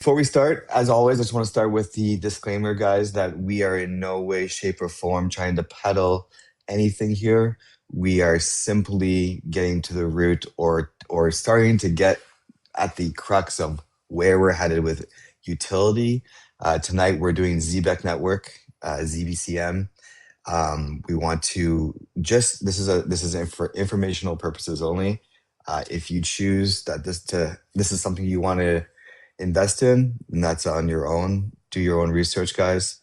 Before we start, as always, I just want to start with the disclaimer, guys, that we are in no way, shape, or form trying to peddle anything here. We are simply getting to the root or starting to get at the crux of where we're headed with utility. Tonight, we're doing Zebec Network, ZBCN. We want to just this is for informational purposes only. If you choose that this is something you want to invest in, and that's on your own. Do your own research, guys.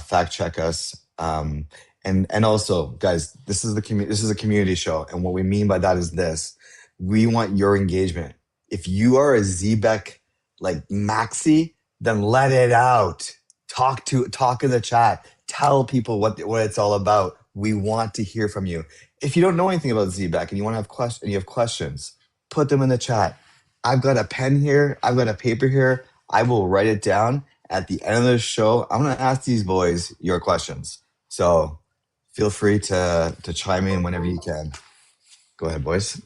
Fact check us. And also, guys, this is a community show, and what we mean by that is this: we want your engagement. If you are a Zbec like maxi, then let it out. Talk in the chat. Tell people what it's all about. We want to hear from you. If you don't know anything about Zbec and you want to have questions, put them in the chat. I've got a pen here. I've got a paper here. I will write it down. At the end of the show, I'm going to ask these boys your questions. So feel free to chime in whenever you can. Go ahead, boys.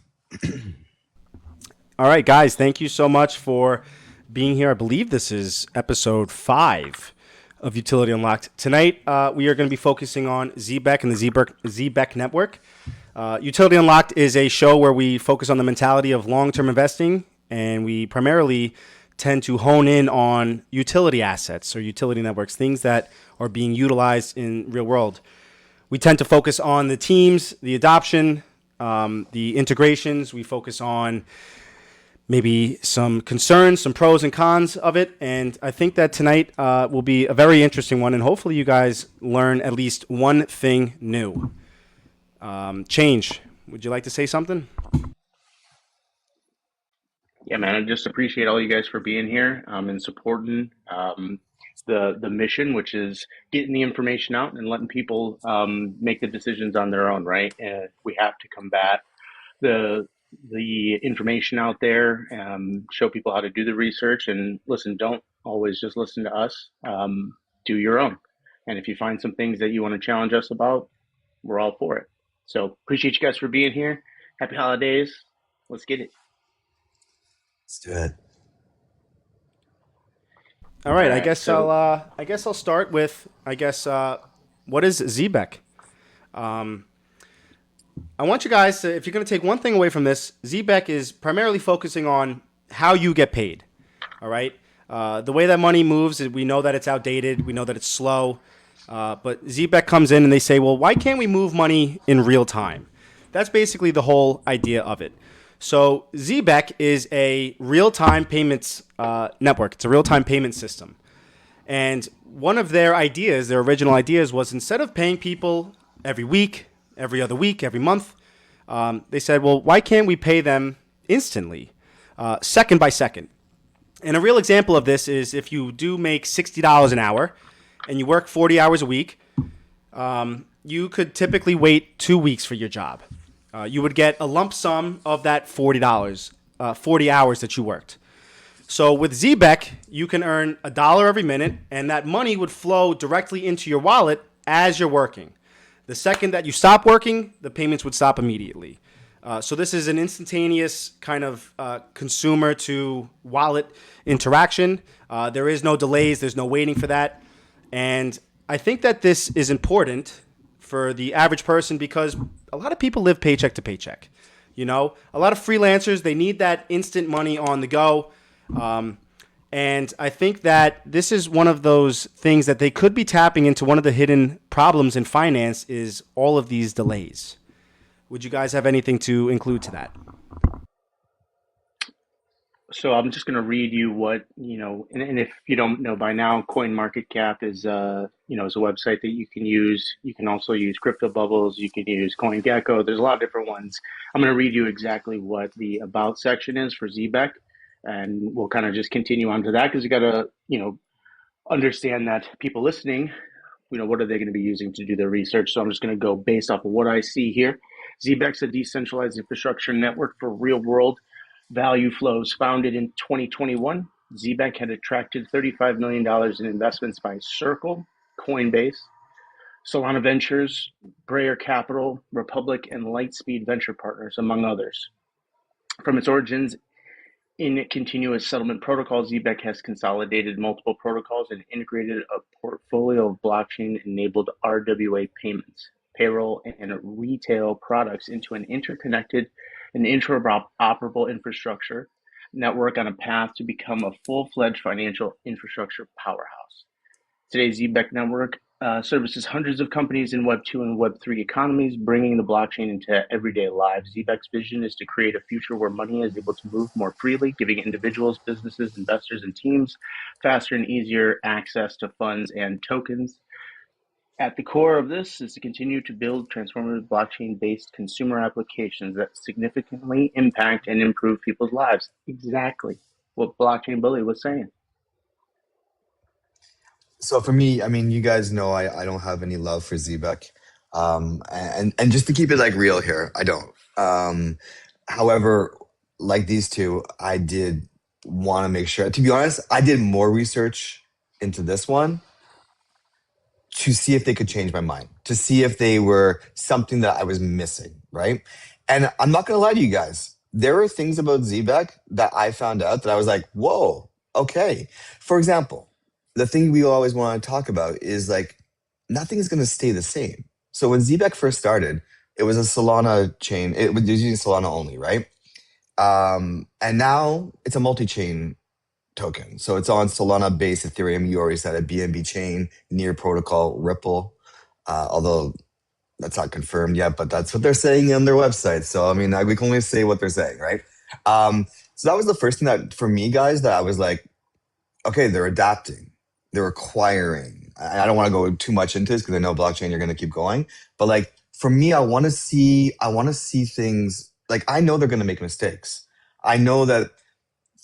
All right, guys, thank you so much for being here. I believe this is episode 5 of Utility Unlocked. Tonight, we are going to be focusing on Zebec and the Zebec Network. Utility Unlocked is a show where we focus on the mentality of long-term investing, and we primarily tend to hone in on utility assets or utility networks, things that are being utilized in real world. We tend to focus on the teams, the adoption, the integrations. We focus on maybe some concerns, some pros and cons of it. And I think that tonight will be a very interesting one. And hopefully you guys learn at least one thing new. Change, would you like to say something? Yeah, man, I just appreciate all you guys for being here and supporting the mission, which is getting the information out and letting people make the decisions on their own, right? We have to combat the information out there, show people how to do the research, and listen, don't always just listen to us. Do your own. And if you find some things that you want to challenge us about, we're all for it. So appreciate you guys for being here. Happy holidays. Let's get it. Let's do it. All right, I guess I'll start with what is Zebec? I want you guys to, if you're going to take one thing away from this, Zebec is primarily focusing on how you get paid. All right, the way that money moves, we know that it's outdated. We know that it's slow. But Zebec comes in and they say, well, why can't we move money in real time? That's basically the whole idea of it. So Zebec is a real-time payments network. It's a real-time payment system. And one of their ideas, their original ideas, was instead of paying people every week, every other week, every month, they said, well, why can't we pay them instantly, second by second? And a real example of this is if you do make $60 an hour and you work 40 hours a week, you could typically wait 2 weeks for your job. You would get a lump sum of that $40, 40 hours that you worked. So with Zebec, you can earn $1 every minute, and that money would flow directly into your wallet as you're working. The second that you stop working, the payments would stop immediately. So this is an instantaneous kind of consumer to wallet interaction. There is no delays. There's no waiting for that. And I think that this is important for the average person because a lot of people live paycheck to paycheck. You know, a lot of freelancers, they need that instant money on the go. And I think that this is one of those things that they could be tapping into. One of the hidden problems in finance is all of these delays. Would you guys have anything to include to that? So I'm just going to read you what, and if you don't know by now, CoinMarketCap is, is a website that you can use. You can also use Crypto Bubbles. You can use CoinGecko. There's a lot of different ones. I'm going to read you exactly what the About section is for Zebec, and we'll kind of just continue on to that because you got to, understand that people listening, what are they going to be using to do their research? So I'm just going to go based off of what I see here. Zebec's a decentralized infrastructure network for real-world value flows. Founded in 2021, Zebec had attracted $35 million in investments by Circle, Coinbase, Solana Ventures, Breyer Capital, Republic, and Lightspeed Venture Partners, among others. From its origins In continuous settlement protocols, Zebec has consolidated multiple protocols and integrated a portfolio of blockchain-enabled RWA payments, payroll, and retail products into an interconnected and interoperable infrastructure network on a path to become a full-fledged financial infrastructure powerhouse. Today's Zebec Network services hundreds of companies in Web2 and Web3 economies, bringing the blockchain into everyday lives. Zebec's vision is to create a future where money is able to move more freely, giving individuals, businesses, investors, and teams faster and easier access to funds and tokens. At the core of this is to continue to build transformative blockchain-based consumer applications that significantly impact and improve people's lives. Exactly what Blockchain Bully was saying. So for me, I mean, you guys know I don't have any love for Zebec. And just to keep it like real here, I don't. However, like these two, I did want to make sure. To be honest, I did more research into this one to see if they could change my mind, to see if they were something that I was missing, right? And I'm not gonna lie to you guys. There are things about Zebec that I found out that I was like, whoa, okay. For example, the thing we always want to talk about is like nothing is gonna stay the same. So when Zebec first started, it was a Solana chain. It was using Solana only, right? And now it's a multi-chain token. So it's on Solana based Ethereum. You already said a BNB chain, Near Protocol, Ripple. Although that's not confirmed yet, but that's what they're saying on their website. So I mean, we can only say what they're saying, right? So that was the first thing that for me, guys, that I was like, okay, they're adapting, they're acquiring. I don't want to go too much into this because I know blockchain, you're going to keep going. But like for me, I want to see things like I know they're going to make mistakes. I know that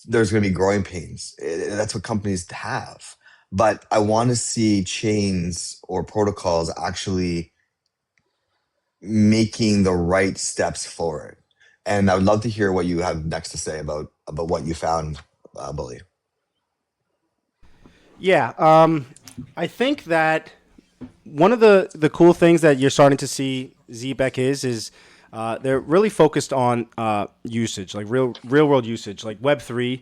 there's going to be growing pains. That's what companies have. But I want to see chains or protocols actually making the right steps forward. And I would love to hear what you have next to say about what you found, Bully. Yeah, I think that one of the cool things that you're starting to see Zebec is they're really focused on usage, like real world usage, like Web3.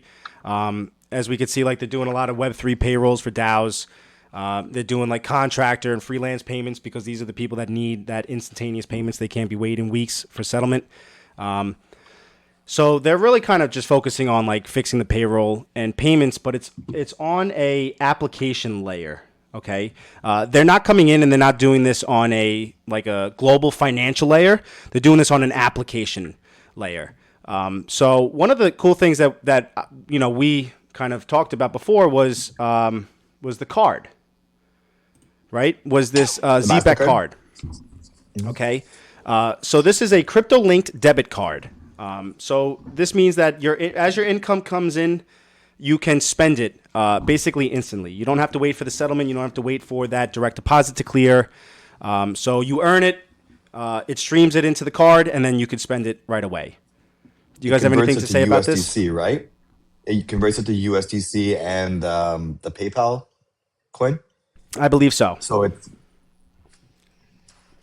As we could see, like they're doing a lot of Web3 payrolls for DAOs. They're doing like contractor and freelance payments because these are the people that need that instantaneous payments. They can't be waiting weeks for settlement. So they're really kind of just focusing on like fixing the payroll and payments, but it's on a application layer. Okay, they're not coming in and they're not doing this on a like a global financial layer. They're doing this on an application layer. So one of the cool things that we kind of talked about before was the card, right? Was this The Zebec MasterCard? card? Okay, so this is a crypto-linked debit card. So this means that as your income comes in, you can spend it basically instantly. You don't have to wait for the settlement. You don't have to wait for that direct deposit to clear. So you earn it, it streams it into the card, and then you can spend it right away. Do you It guys have converts anything it to to say about this? USDC, right? It converts it to USDC and the PayPal coin. I believe so. So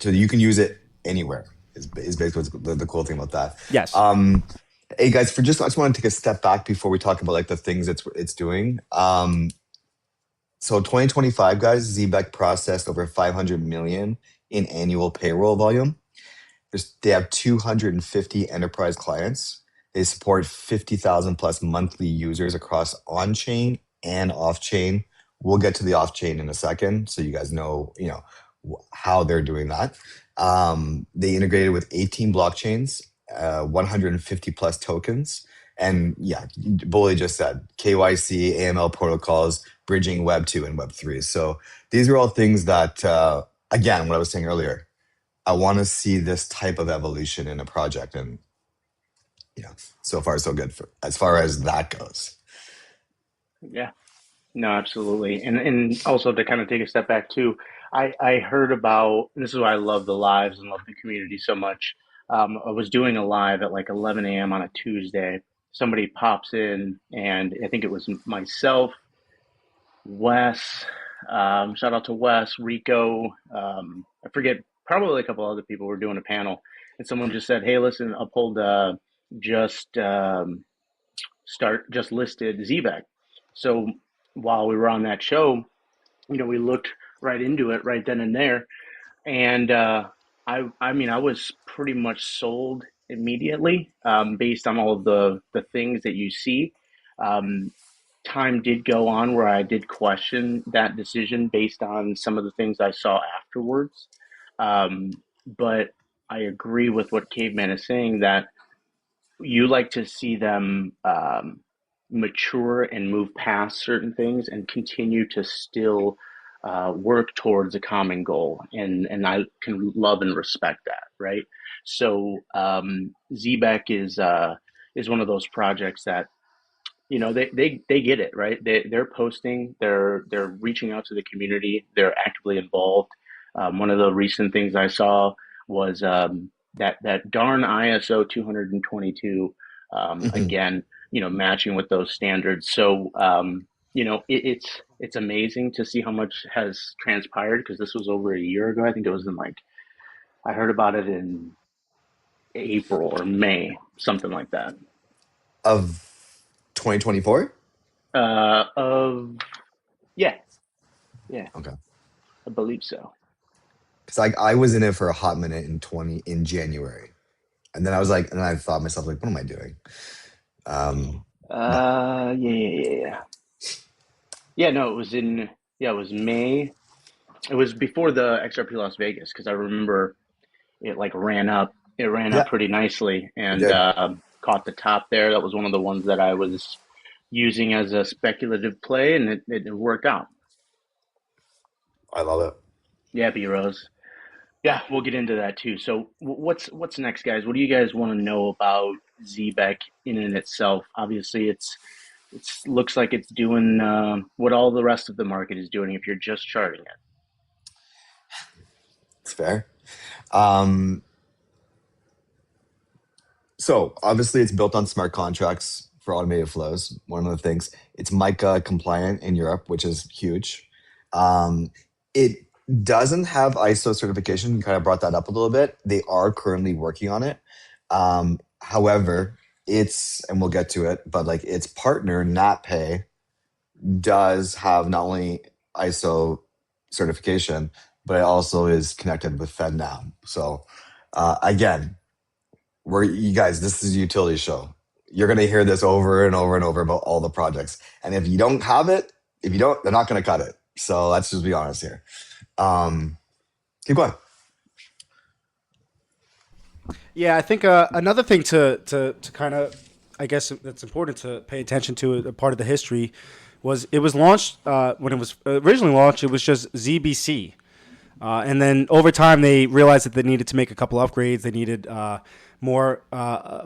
you can use it anywhere. Is basically what's the cool thing about that. Yes. Hey guys, I just want to take a step back before we talk about like the things it's doing. So 2025, guys, Zebec processed over 500 million in annual payroll volume. They have 250 enterprise clients. They support 50,000 plus monthly users across on-chain and off-chain. We'll get to the off-chain in a second, so you guys know, how they're doing that. They integrated with 18 blockchains, 150 plus tokens, and yeah, Bully just said KYC, AML protocols, bridging Web 2 and Web 3. So these are all things that, again, what I was saying earlier, I want to see this type of evolution in a project, and so far so good as far as that goes. Yeah. No, absolutely. And also to kind of take a step back too, I heard about, and this is why I love the lives and love the community so much. I was doing a live at like 11 a.m. on a Tuesday. Somebody pops in, and I think it was myself, Wes, shout out to Wes, Rico, I forget, probably a couple other people were doing a panel. And someone just said, hey, listen, Uphold just just listed Zebec. So while we were on that show, we looked right into it right then and there, and I mean, I was pretty much sold immediately, based on all of the things that you see. Um, Time did go on where I did question that decision based on some of the things I saw afterwards. But I agree with what Caveman is saying, that you like to see them mature and move past certain things and continue to still work towards a common goal, and I can love and respect that, right? So Zbec is one of those projects that they get it, right. They're posting, they're reaching out to the community, they're actively involved. One of the recent things I saw was that darn ISO 222, Mhm. again, matching with those standards. So it's amazing to see how much has transpired, because this was over a year ago. I think it was in, like, I heard about it in April or May, something like that. Of 2024. Of Yeah, yeah, Okay. I believe so. Because I was in it for a hot minute in January, and then I was like, and I thought to myself, like, what am I doing? No, Yeah. Yeah, no, it was May. It was before the XRP Las Vegas, because I remember it, like, ran up yeah, pretty nicely, it and did. caught the top there. That was one of the ones that I was using as a speculative play, and it worked out. I love it. Yeah, B Rose. Yeah, we'll get into that too. So what's next, guys? What do you guys want to know about Zbec in and itself? Obviously, it's looks like it's doing what all the rest of the market is doing if you're just charting it. It's fair. Um, so obviously, it's built on smart contracts for automated flows. One of the things, it's MiCA compliant in Europe, which is huge. It doesn't have ISO certification. You kind of brought that up a little bit. They are currently working on it. However, and we'll get to it, but like its partner, NatPay, does have not only ISO certification, but it also is connected with FedNow. So again, you guys, this is a utility show. You're gonna hear this over and over and over about all the projects. And if you don't have it, if you don't, they're not gonna cut it. So let's just be honest here. Um, Keep going. Yeah, I think another thing to kind of, I guess that's important to pay attention to, a part of the history, was it was launched when it was originally launched. It was just ZBC, and then over time they realized that they needed to make a couple upgrades. They needed more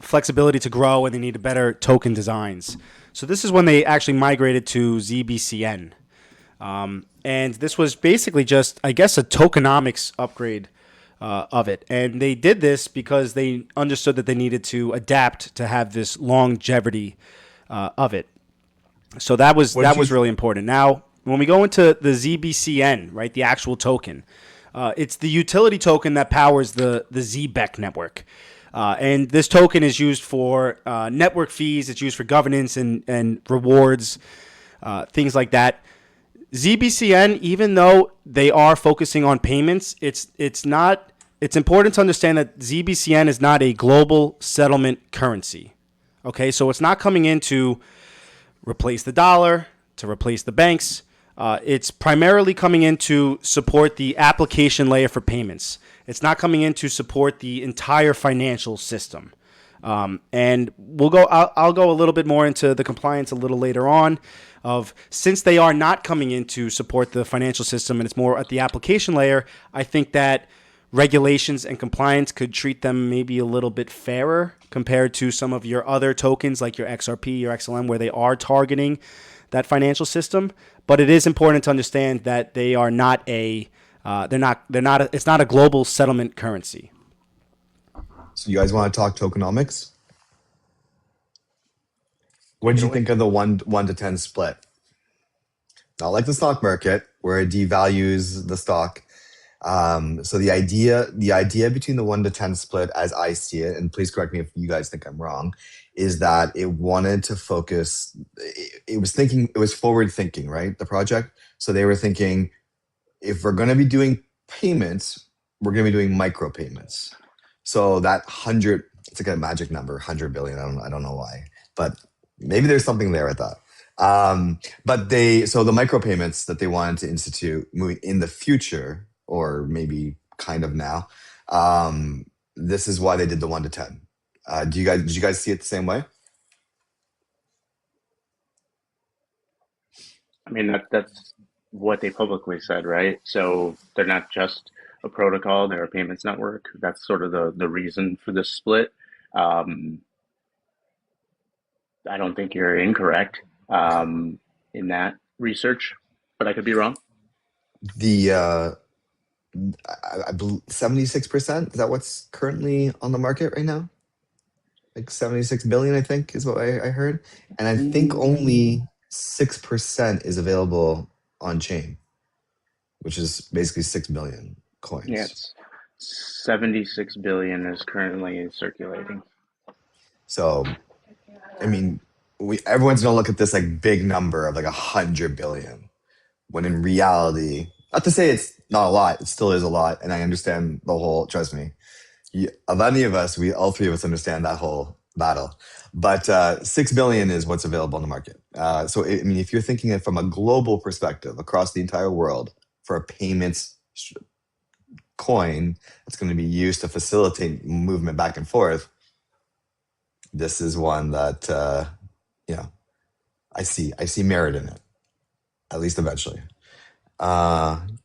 flexibility to grow, and they needed better token designs. So this is when they actually migrated to ZBCN, and this was basically just, I guess, a tokenomics upgrade of it. And they did this because they understood that they needed to adapt to have this longevity of it. So that was What did you? really important. Now, when we go into the ZBCN, right, the actual token, it's the utility token that powers the Zebec network. And this token is used for network fees. It's used for governance and rewards, things like that. ZBCN, even though they are focusing on payments, it's not. It's important to understand that ZBCN is not a global settlement currency. Okay, so it's not coming in to replace the dollar, to replace the banks. It's primarily coming in to support the application layer for payments. It's not coming in to support the entire financial system. And we'll go. I'll go a little bit more into the compliance a little later on. Since they are not coming in to support the financial system and it's more at the application layer, I think that regulations and compliance could treat them maybe a little bit fairer compared to some of your other tokens like your XRP, your XLM, where they are targeting that financial system. But it is important to understand that they are not it's not a global settlement currency. So you guys want to talk tokenomics? What Take did it you away. think of the one to ten split? Not like the stock market where it devalues the stock. So the idea between the 1 to 10 split, as I see it, and please correct me if you guys think I'm wrong, is that it wanted to focus. It was forward thinking, right? The project. So they were thinking, if we're going to be doing payments, we're going to be doing micro payments. So that 100, it's like a magic number, 100 billion. I don't know why, but maybe there's something there at that. So the micro payments that they wanted to institute moving in the future, or maybe kind of now, this is why they did the 1 to 10. Did you guys see it the same way? I mean, that's what they publicly said, right? So they're not just a protocol, they're a payments network. That's sort of the reason for this split. Um, I don't think you're incorrect in that research, but I could be wrong. The I believe 76%, is that what's currently on the market right now? Like 76 billion, I think, is what I heard. And I think Mm, only 6% is available on chain, which is basically 6 billion yeah, coins. it's 76 billion is currently circulating. So, I mean, everyone's gonna look at this like big number of like 100 billion, when in reality, not to say it's not a lot, it still is a lot. And I understand the whole, trust me, of any of us, all three of us understand that whole battle. But 6 billion is what's available on the market. I mean, if you're thinking it from a global perspective across the entire world for a payments coin that's going to be used to facilitate movement back and forth, this is one that you know I see merit in it, at least eventually.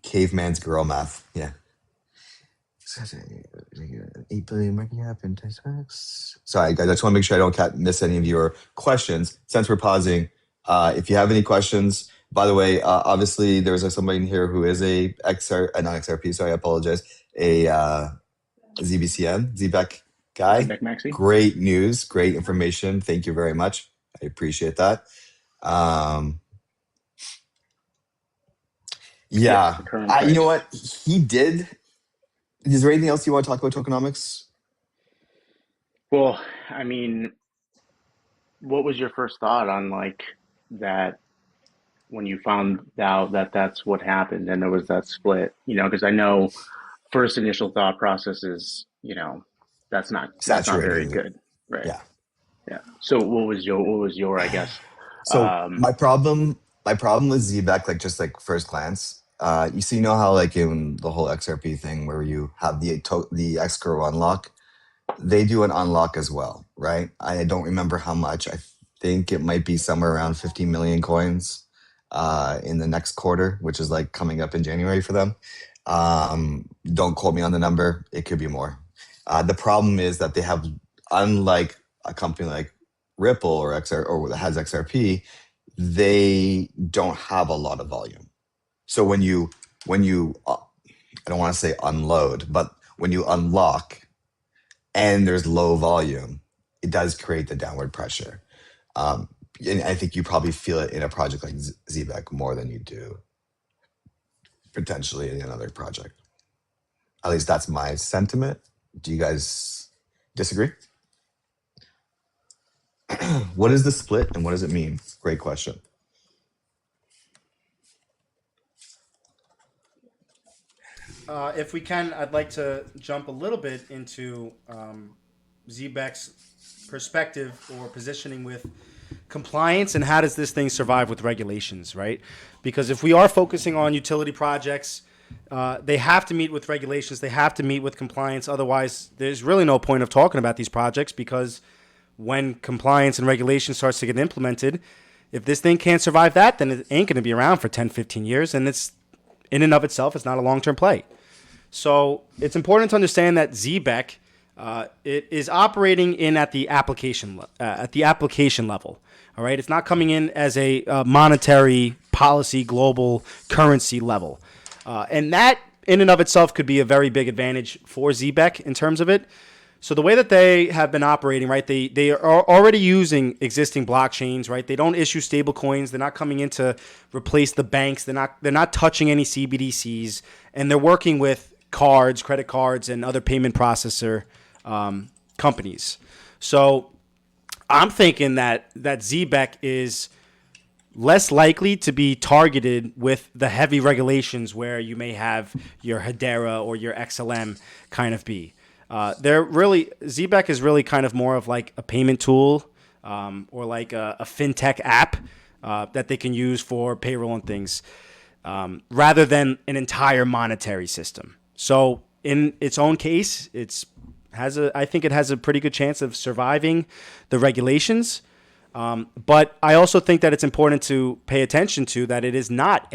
Caveman's girl math, yeah. 8 billion market cap in 10 stocks. Sorry, guys, I just want to make sure I don't miss any of your questions. Since we're pausing, if you have any questions, by the way, obviously there's somebody in here who is a not XRP, sorry, I apologize, a ZBCN, Zebec guy. Zebec Maxi? Great news, great information. Thank you very much. I appreciate that. Um, Yep, yeah, the current you know price. what? He did. Is there anything else you want to talk about tokenomics? Well, I mean, what was your first thought on like that when you found out that that's what happened and there was that split? Because I know first initial thought process is, that's not very Saturating it. good, right? Yeah. Yeah. So what was your I guess So um my problem with Zbec, like just like first glance, you know how like in the whole XRP thing where you have the escrow unlock, they do an unlock as well, right? I don't remember how much. I think it might be somewhere around 15 million coins in the next quarter, which is like coming up in January for them. Don't quote me on the number. It could be more. The problem is that they have, unlike a company like Ripple or XR or that has XRP, they don't have a lot of volume. So when you I don't want to say unload, but when you unlock and there's low volume, it does create the downward pressure. Um, and I think you probably feel it in a project like Zebec more than you do potentially in another project. At least that's my sentiment. Do you guys disagree? What is the split and what does it mean? Great question. If we can, I'd like to jump a little bit into Zebec's perspective or positioning with compliance and how does this thing survive with regulations, right? Because if we are focusing on utility projects, they have to meet with regulations, they have to meet with compliance. Otherwise, there's really no point of talking about these projects because when compliance and regulation starts to get implemented, if this thing can't survive that, then it ain't going to be around for 10, 15 years. And it's in and of itself, it's not a long-term play. So it's important to understand that Zebec it is operating in at the application level. All right, it's not coming in as a monetary policy global currency level, and that in and of itself could be a very big advantage for Zebec in terms of it. So the way that they have been operating, right? They are already using existing blockchains, right? They don't issue stable coins. They're not coming in to replace the banks. They're not touching any CBDCs, and they're working with cards, credit cards, and other payment processor companies. So I'm thinking that Zebec is less likely to be targeted with the heavy regulations where you may have your Hedera or your XLM kind of be. They're really Zebec is really kind of more of like a payment tool or like a fintech app that they can use for payroll and things, rather than an entire monetary system. So in its own case, I think it has a pretty good chance of surviving the regulations. But I also think that it's important to pay attention to that it is not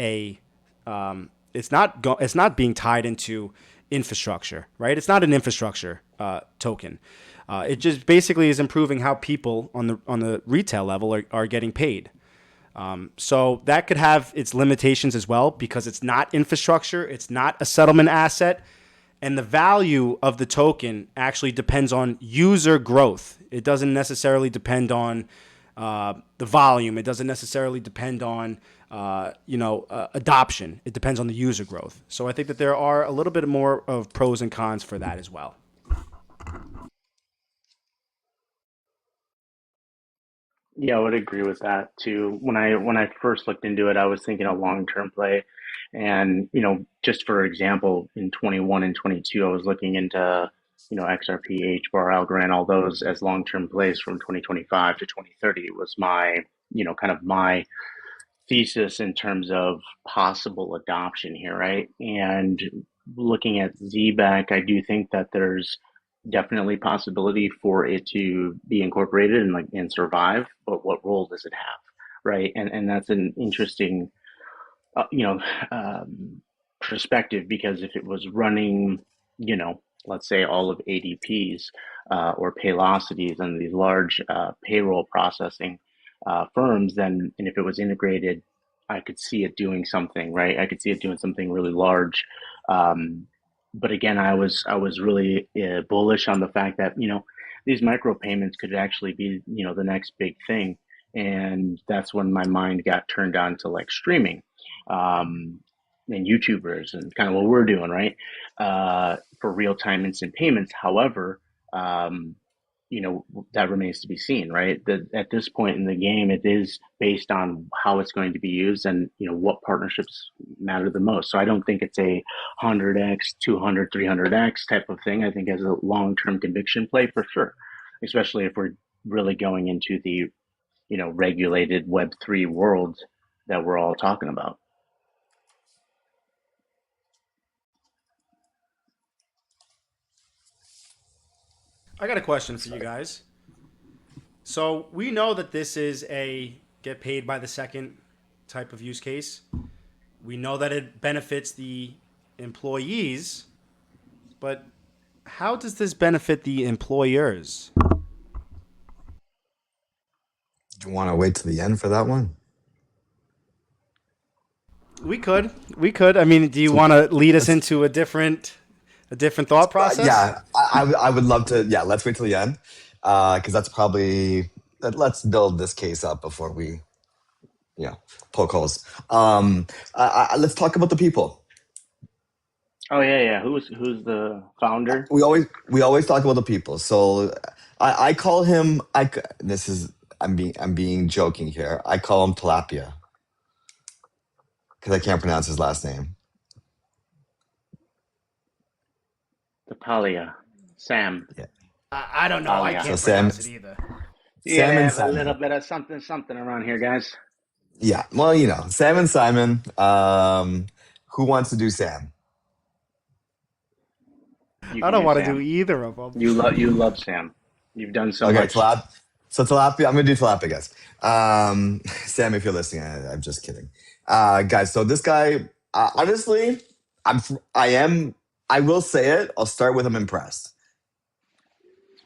it's not being tied into infrastructure, right? It's not an infrastructure token. It just basically is improving how people on the retail level are getting paid. So that could have its limitations as well because it's not infrastructure, it's not a settlement asset, and the value of the token actually depends on user growth. It doesn't necessarily depend on the volume. It doesn't necessarily depend on adoption. It depends on the user growth. So I think that there are a little bit more of pros and cons for that as well. Yeah, I would agree with that too. When I first looked into it, I was thinking a long-term play. And, just for example, in 21 and 22, I was looking into, XRP, HBAR, Algorand, all those as long-term plays from 2025 to 2030 was my, kind of my thesis in terms of possible adoption here, right? And looking at ZBAC, I do think that there's definitely possibility for it to be incorporated and survive, but what role does it have, right? And that's an interesting, uh, you know, perspective because if it was running, let's say all of ADP's or Paylocities and these large payroll processing firms, then and if it was integrated, I could see it doing something, right? I could see it doing something really large. Um, but again, I was really bullish on the fact that these micropayments could actually be the next big thing, and that's when my mind got turned on to like streaming, um, and YouTubers and kind of what we're doing, right? For real time instant payments. However, um, that remains to be seen, right? That at this point in the game, it is based on how it's going to be used and what partnerships matter the most. So I don't think it's a 100x, 200, 300x type of thing. I think as a long-term conviction play for sure, especially if we're really going into the regulated Web3 world that we're all talking about. I got a question for you guys. So we know that this is a get paid by the second type of use case. We know that it benefits the employees, but how does this benefit the employers? Do you want to wait to the end for that one? We could. We could. I mean, do you So want to lead us let's, into a different thought process? yeah, I would love to. Yeah, let's wait till the end because that's probably let's build this case up before we poke holes. Let's talk about the people. Oh yeah, yeah. Who's the founder? We always talk about the people. So I call him. This is I'm being joking here. I call him Tilapia because I can't pronounce his last name. Tapalia, Sam, Yeah. I don't know. I Tapalia. So can't Sam, pronounce it either. Sam and Yeah, a little Simon. bit of something, something around here, guys. Yeah. Well, Sam and Simon. Who wants to do Sam? You I can don't do want to do Sam. either of them. You love Sam. You've done so Okay, much. Tilapia. I'm gonna do Tilapia, guys. Sam, if you're listening, I'm just kidding, guys. So this guy, honestly, I'm, I am, I will say it. I'll start with I'm impressed.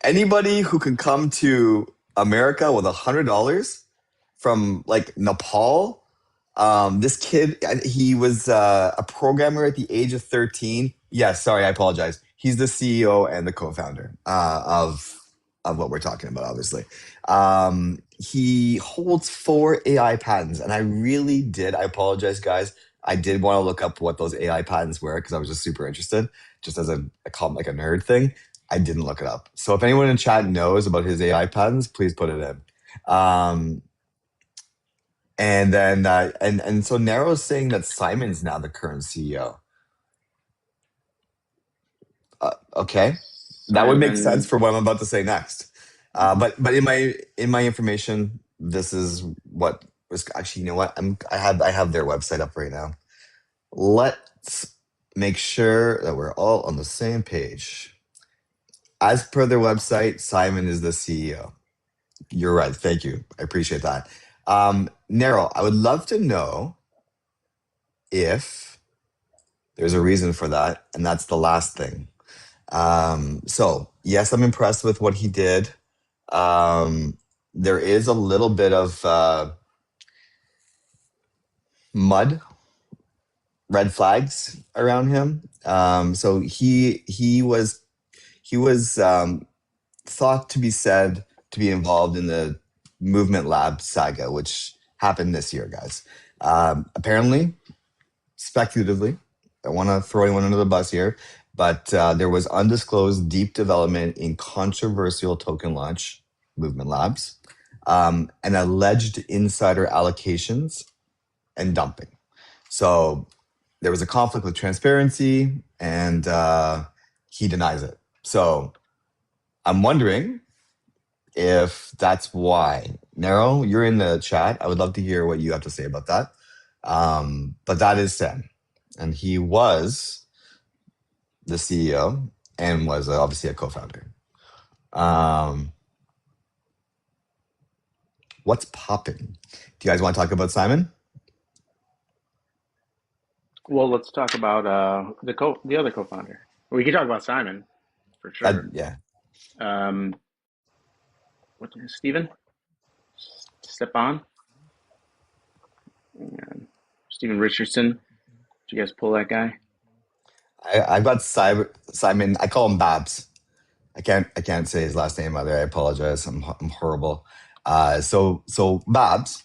Anybody who can come to America with $100 from like Nepal, This kid, he was a programmer at the age of 13. Yes, sorry, I apologize. He's the CEO and the co-founder of what we're talking about, obviously. He holds 4 AI patents, and I really did. I apologize, guys. I did want to look up what those AI patents were because I was just super interested, just as I call it like a nerd thing. I didn't look it up. So if anyone in chat knows about his AI patents, please put it in. Um, and then and so Nero's saying that Simon's now the current CEO. Okay, that would make sense Simon. for what I'm about to say next. But in my information, this is what was actually. You know what? I have their website up right now. Let's make sure that we're all on the same page. As per their website, Simon is the CEO. You're right. Thank you. I appreciate that. Nero, I would love to know if there's a reason for that, and that's the last thing. So yes, I'm impressed with what he did. There is a little bit of mud, red flags around him. So he was thought to be said to be involved in the Movement Lab saga, which happened this year, guys. Apparently, speculatively, I don't want to throw anyone under the bus here, but there was undisclosed deep development in controversial token launch, Movement Labs, and alleged insider allocations and dumping. So there was a conflict with transparency, and he denies it. So I'm wondering if that's why. Nero, you're in the chat. I would love to hear what you have to say about that. But that is Sam. And he was the CEO and was obviously a co-founder. What's popping? Do you guys want to talk about Simon? Well, let's talk about the other co-founder. We can talk about Simon for sure. Yeah. Um, what Stephen? Stepan? And Stephen Richardson. Did you guys pull that guy? I've got Simon. I call him Babs. I can't say his last name either. I apologize. I'm horrible. So Babs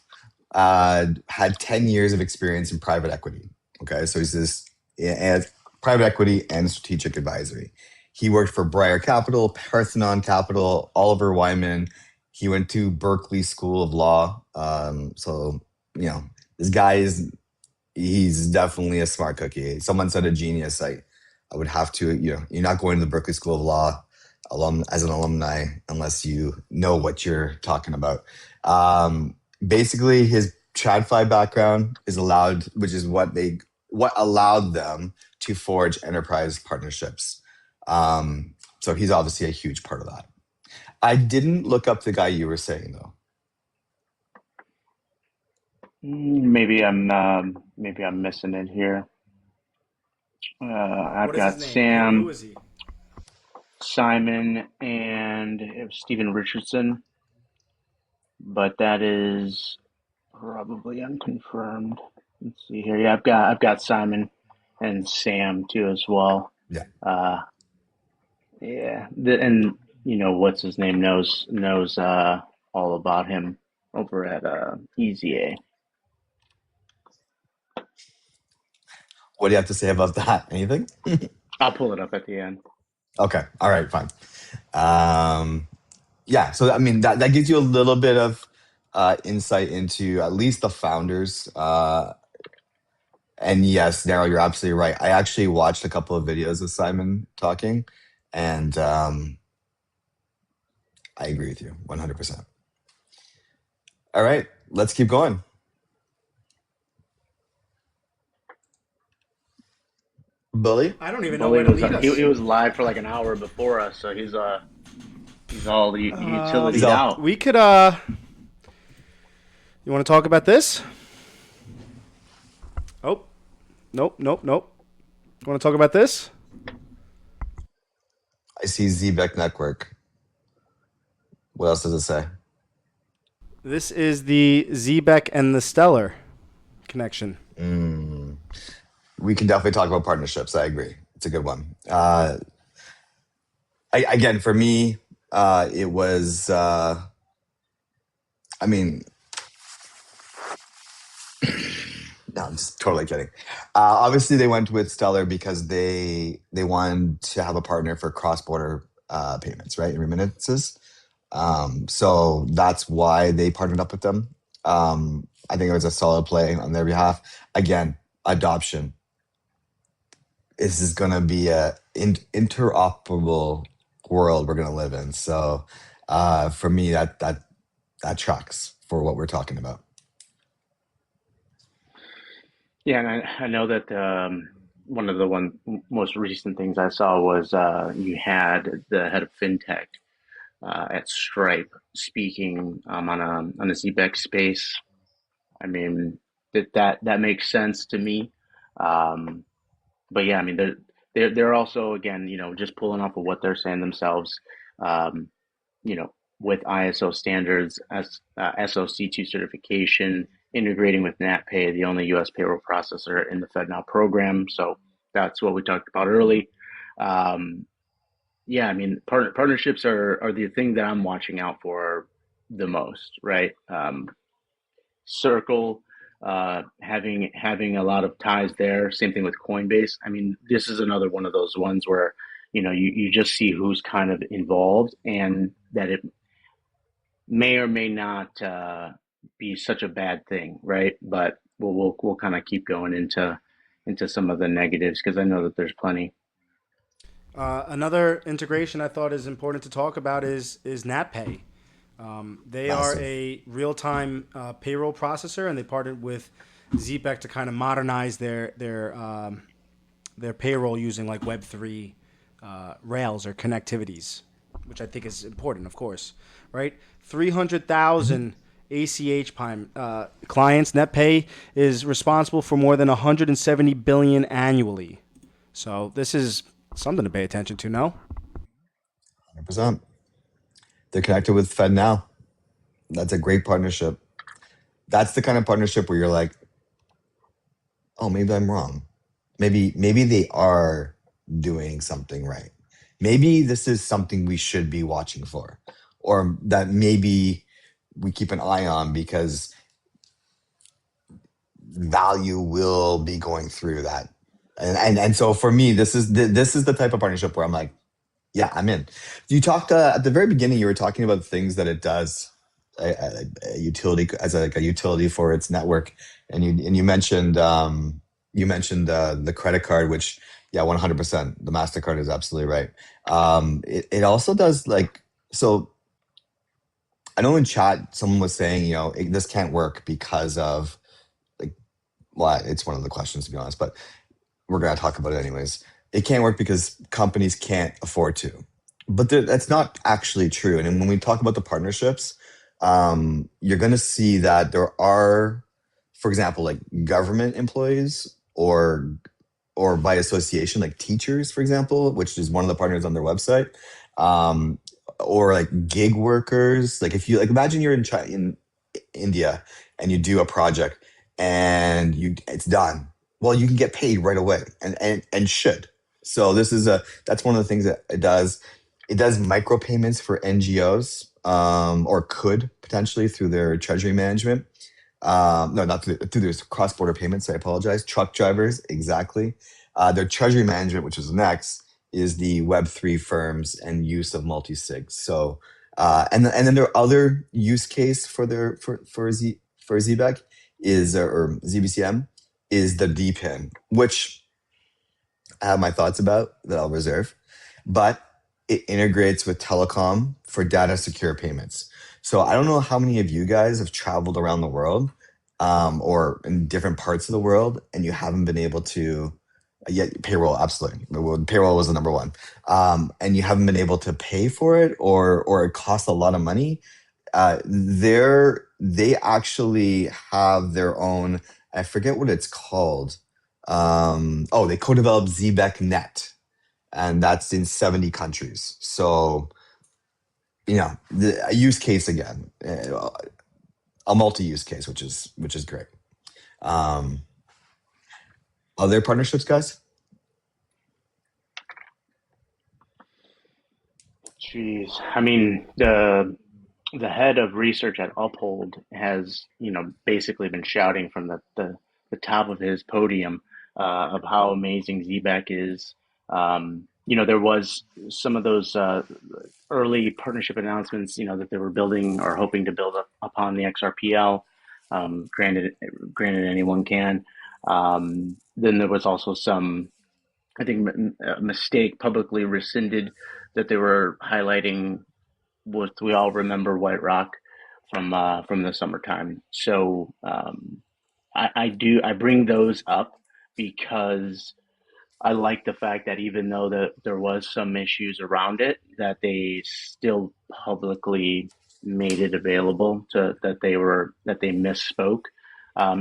had 10 years of experience in private equity. Okay, so he's this and private equity and strategic advisory. He worked for Briar Capital, Parthenon Capital, Oliver Wyman. He went to Berkeley School of Law. So you know, this guy is he's definitely a smart cookie. Someone said a genius. I would have to, you're not going to the Berkeley School of Law as an alumni unless you know what you're talking about. Basically, his TradFi background is allowed, which is what allowed them to forge enterprise partnerships. So he's obviously a huge part of that. I didn't look up the guy you were saying though. Maybe I'm missing it here. I've What is got his name? Sam, Who is he? Simon, and Stephen Richardson, but that is probably unconfirmed. Let's see here. Yeah, I've got Simon and Sam too as well. Yeah. Yeah. And what's his name knows all about him over at EZA. What do you have to say about that? Anything? I'll pull it up at the end. Okay. All right. Fine. Yeah. So I mean that gives you a little bit of insight into at least the founders. And yes, Daryl, you're absolutely right. I actually watched a couple of videos of Simon talking, and I agree with you 100%. All right, let's keep going. Bully? I don't even know where to lead us. He was live for like an hour before us, so he's all utility out. We could you want to talk about this? Oh, nope. You want to talk about this? I see Zebec Network. What else does it say? This is the Zebec and the Stellar connection. We can definitely talk about partnerships. I agree. It's a good one. Again, for me, it was, I mean, no, I'm just totally kidding. Obviously, they went with Stellar because they wanted to have a partner for cross-border payments, right? And remittances. So that's why they partnered up with them. I think it was a solid play on their behalf. Again, adoption. This is going to be a interoperable world we're going to live in. So for me, that tracks for what we're talking about. Yeah, and I know that one of the most recent things I saw was you had the head of fintech at Stripe speaking on a Zebec space. I mean that makes sense to me. Um, but yeah, I mean they're also again just pulling off of what they're saying themselves. Um, you know, with ISO standards, as SOC2 certification, integrating with NatPay, the only U.S. payroll processor in the FedNow program. So that's what we talked about early. Um, yeah, I mean, partnerships are the thing that I'm watching out for the most, right? Circle, having a lot of ties there. Same thing with Coinbase. I mean, this is another one of those ones where you just see who's kind of involved, and that it may or may not be such a bad thing, right? But we'll kind of keep going into some of the negatives because I know that there's plenty. Another integration I thought is important to talk about is NatPay. They are Massive. a real time payroll processor, and they partnered with Zebec to kind of modernize their payroll using like Web3 rails or connectivities, which I think is important, of course, right? 300,000 ACH clients. NetPay is responsible for more than 170 billion annually. So this is something to pay attention to. No, 100%. They're connected with FedNow. That's a great partnership. That's the kind of partnership where you're like, oh, maybe I'm wrong. Maybe they are doing something right. Maybe this is something we should be watching for, or that maybe we keep an eye on because value will be going through that. And so for me, this is the type of partnership where I'm like, yeah, I'm in. You talked at the very beginning. You were talking about things that it does, a utility as like a utility for its network, and you mentioned the credit card, which yeah, 100%. The Mastercard is absolutely right. It also does like so. I know in chat someone was saying this can't work because of like well, it's one of the questions to be honest, but we're going to talk about it anyways. It can't work because companies can't afford to. But that's not actually true. And then when we talk about the partnerships, you're going to see that there are, for example, like government employees or by association, like teachers, for example, which is one of the partners on their website, um, or like gig workers. Like if you like, imagine you're in India and you do a project and it's done. Well, you can get paid right away and should. So that's one of the things that it does. It does micropayments for NGOs, or could potentially through their treasury management. No, not through their cross-border payments. I apologize. Truck drivers, exactly. Their treasury management, which is next, is the Web3 firms and use of multi-sig. So, and then their other use case for Zebec is or ZBCM is the DPIN, which I have my thoughts about that I'll reserve, but it integrates with telecom for data secure payments. So I don't know how many of you guys have traveled around the world, or in different parts of the world, and you haven't been able to. Yet payroll, absolutely. Well, payroll was the number one, and you haven't been able to pay for it, or it costs a lot of money. They actually have their own. I forget what it's called. They co-developed Zebec Net, and that's in 70 countries. So a use case again, a multi-use case, which is great. Um, other partnerships, guys? Jeez, I mean, the head of research at Uphold has, basically been shouting from the top of his podium of how amazing Zebec is. There was some of those early partnership announcements, that they were building or hoping to build up upon the XRPL. Granted, anyone can. Then there was also some, I think, a mistake publicly rescinded that they were highlighting was we all remember White Rock from the summertime. So I bring those up because I like the fact that even though there was some issues around it, that they still publicly made it available to that they misspoke.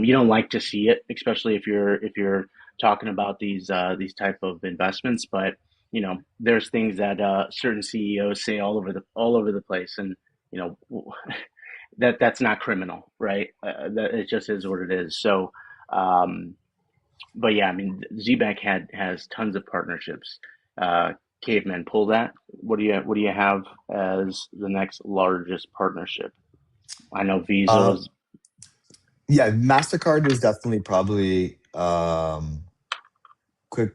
You don't like to see it, especially if you're talking about these type of investments. But there's things that certain CEOs say all over the place, and you know that's not criminal, right? That it just is what it is. So. Um, but yeah, I mean, ZBank has tons of partnerships. Uh, Caveman, pull that. What do you have as the next largest partnership? I know Uh, Visa's. yeah, Mastercard is definitely probably quick.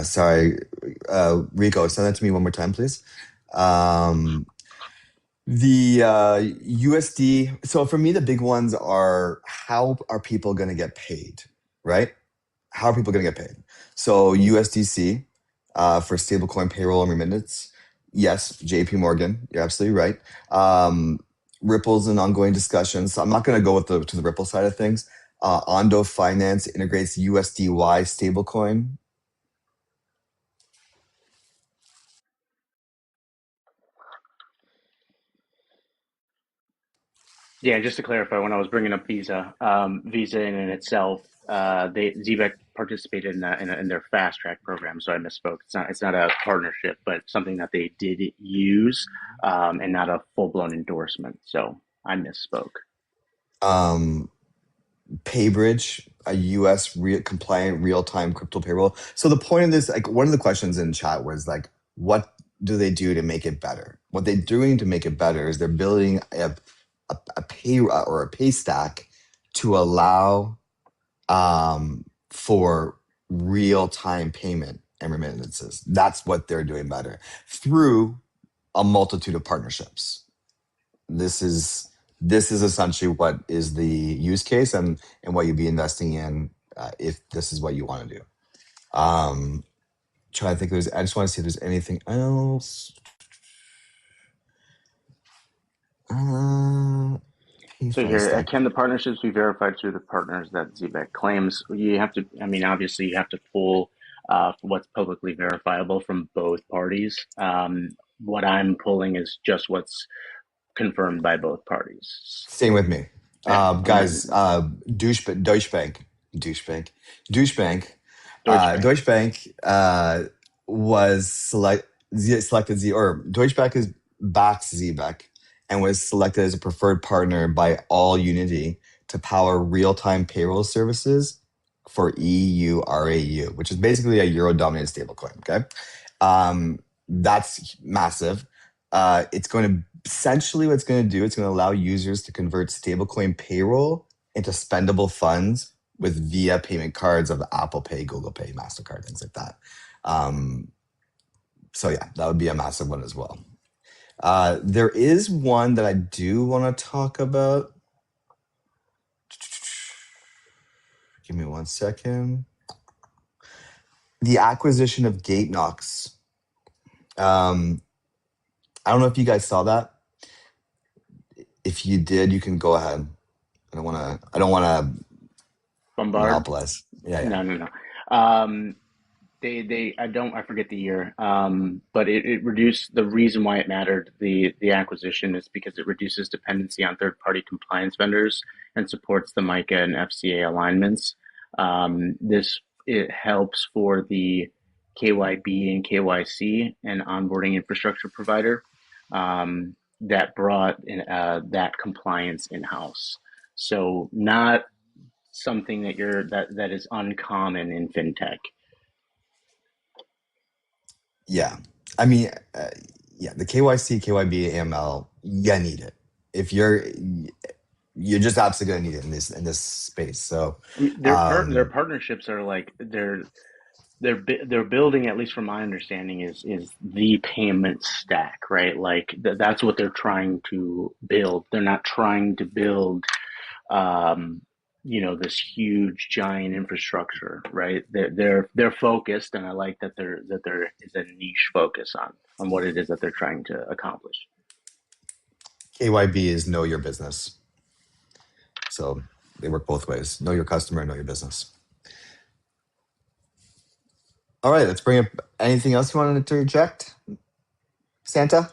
Sorry, Rico, send that to me one more time, please. Um, the USD. So for me, the big ones are how are people going to get paid, right? How are people going to get paid? So USDC for stablecoin payroll and remittance. Yes, JP Morgan, you're absolutely right. Ripple's an ongoing discussion. So I'm not going to go with to the Ripple side of things. Ondo Finance integrates USDY stablecoin. Yeah, just to clarify, when I was bringing up Visa, Visa in and itself, they ZBEC participated in their fast track program, so I misspoke. It's not a partnership, but something that they did use, and not a full blown endorsement. So I misspoke. Um, Paybridge, a US compliant real time crypto payroll. So the point of this, like one of the questions in chat was like, what do they do to make it better? What they're doing to make it better is they're building a pay or a pay stack to allow for real time payment and remittances. That's what they're doing better through a multitude of partnerships. This is this is essentially what is the use case and what you'd be investing in if this is what you want to do. Um, trying to think. I just want to see if there's anything else. Uh, So payphone here, stack. can the partnerships be verified through the partners that ZBEC claims? You have to, I mean, obviously you have to pull what's publicly verifiable from both parties. What I'm pulling is just what's confirmed by both parties. Staying with me, Yeah, I'm ready. guys. Deutsche Bank, Deutsche Bank, Deutsche Bank, Deutsche Bank. Deutsche Bank was selected Z or Deutsche Bank is backs Zebec and was selected as a preferred partner by All Unity to power real-time payroll services for EURAU, which is basically a euro-dominated stablecoin. Okay, that's massive. It's going to essentially what it's going to do. It's going to allow users to convert stablecoin payroll into spendable funds with via payment cards of Apple Pay, Google Pay, Mastercard, things like that. Um, so yeah, that would be a massive one as well. There is one that I do want to talk about. Give me 1 second. The acquisition of GateKnox. Um, I don't know if you guys saw that. If you did, you can go ahead. I don't want to. I don't want to Bombard? monopolize. Yeah, yeah. No, no, no. I forget the year, but it reduced the reason why it mattered, the acquisition is because it reduces dependency on third-party compliance vendors and supports the MiCA and FCA alignments. This it helps for the KYB and KYC and onboarding infrastructure provider that brought in, that compliance in-house. So not something that is uncommon in fintech. Yeah. I mean, yeah, the KYC, KYB, AML, you need it. If you're just absolutely gonna need it in this space. So, I mean, their um, partnerships are like they're building, at least from my understanding, is the payment stack, right? Like that's what they're trying to build. They're not trying to build um, this huge giant infrastructure, right? They're focused, and I like that there is a niche focus on what it is that they're trying to accomplish. KYB is know your business. So they work both ways. Know your customer, know your business. All right, let's bring up anything else you wanted to interject, Santa?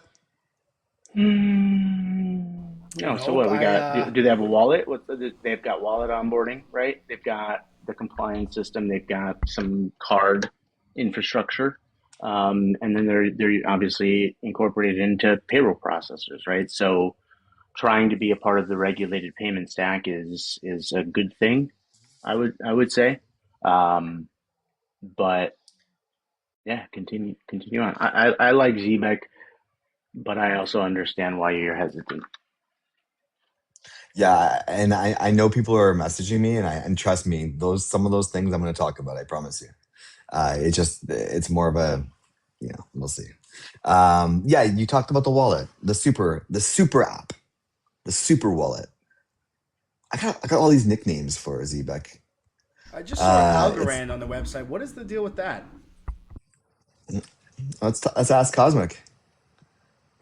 No, so Nope. what we got? Do they have a wallet? They've got wallet onboarding, right? They've got the compliance system. They've got some card infrastructure, and then they're obviously incorporated into payroll processors, right? So trying to be a part of the regulated payment stack is a good thing, I would say. Um, but yeah, continue on. I like Zebec, but I also understand why you're hesitant. Yeah, and I know people are messaging me, and trust me, some of those things I'm going to talk about. I promise you. It's more of a, we'll see. Yeah, you talked about the wallet, the super app, the super wallet. I got all these nicknames for Zebec. I just saw It's Algorand on the website. What is the deal with that? let's ask Cosmic.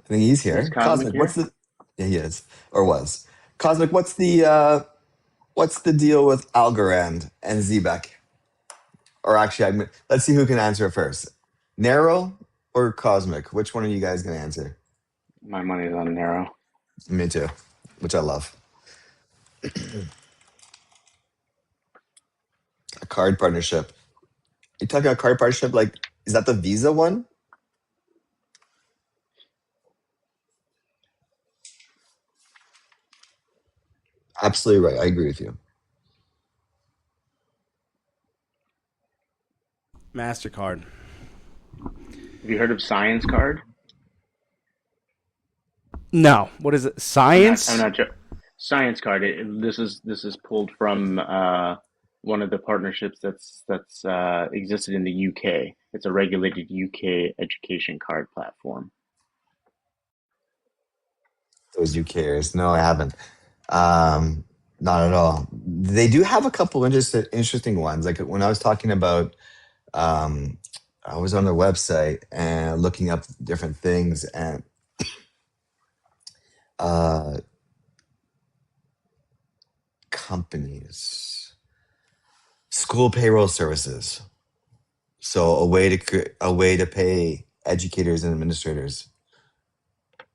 I think he's Is here. Cosmic Cosmic, what's here? the? Yeah, he is or was. Cosmic, what's the deal with Algorand and Zebec? Or actually, let's see who can answer it first. Narrow or Cosmic? Which one are you guys going to answer? My money's on Narrow. Me too, which I love. A card partnership. You talking about card partnership? Like, is that the Visa one? Absolutely right. I agree with you. MasterCard. Have you heard of Science Card? No. What is it? I'm not. I'm Science? not. Science Card. This is pulled from one of the partnerships that's existed in the UK. It's a regulated UK education card platform. Those UKers. No, I haven't. Um, Not at all. They do have a couple interesting ones. Like when I was talking about, um, I was on their website and looking up different things, and uh, companies, school payroll services. So a way to pay educators and administrators.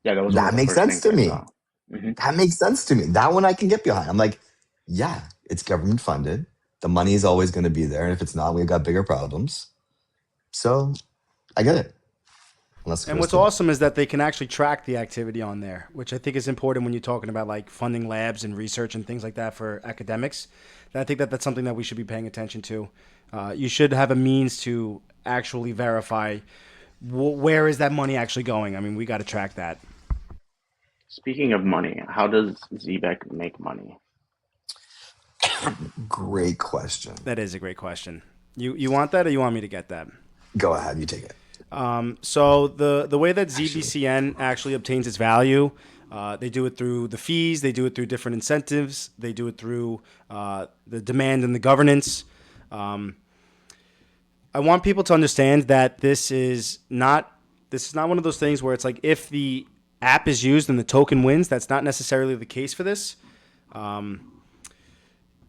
Yeah, that was one of That the makes first sense things to I me. saw. Hmm. That makes sense to me. That one I can get behind. I'm like, yeah, it's government funded. The money is always going to be there, and if it's not, we've got bigger problems. So I get it. Unless And what's Kristen. awesome is that they can actually track the activity on there, which I think is important when you're talking about like funding labs and research and things like that for academics. And I think that that's something that we should be paying attention to. You should have a means to actually verify where is that money actually going. I mean, we got to track that. Speaking of money, how does Zebec make money? Great question. That is a great question. You want that, or you want me to get that? Go ahead, you take it. So the way that Actually, ZBCN actually obtains its value, they do it through the fees, they do it through different incentives, they do it through the demand and the governance. I want people to understand that this is not one of those things where it's like if the app is used and the token wins. That's not necessarily the case for this.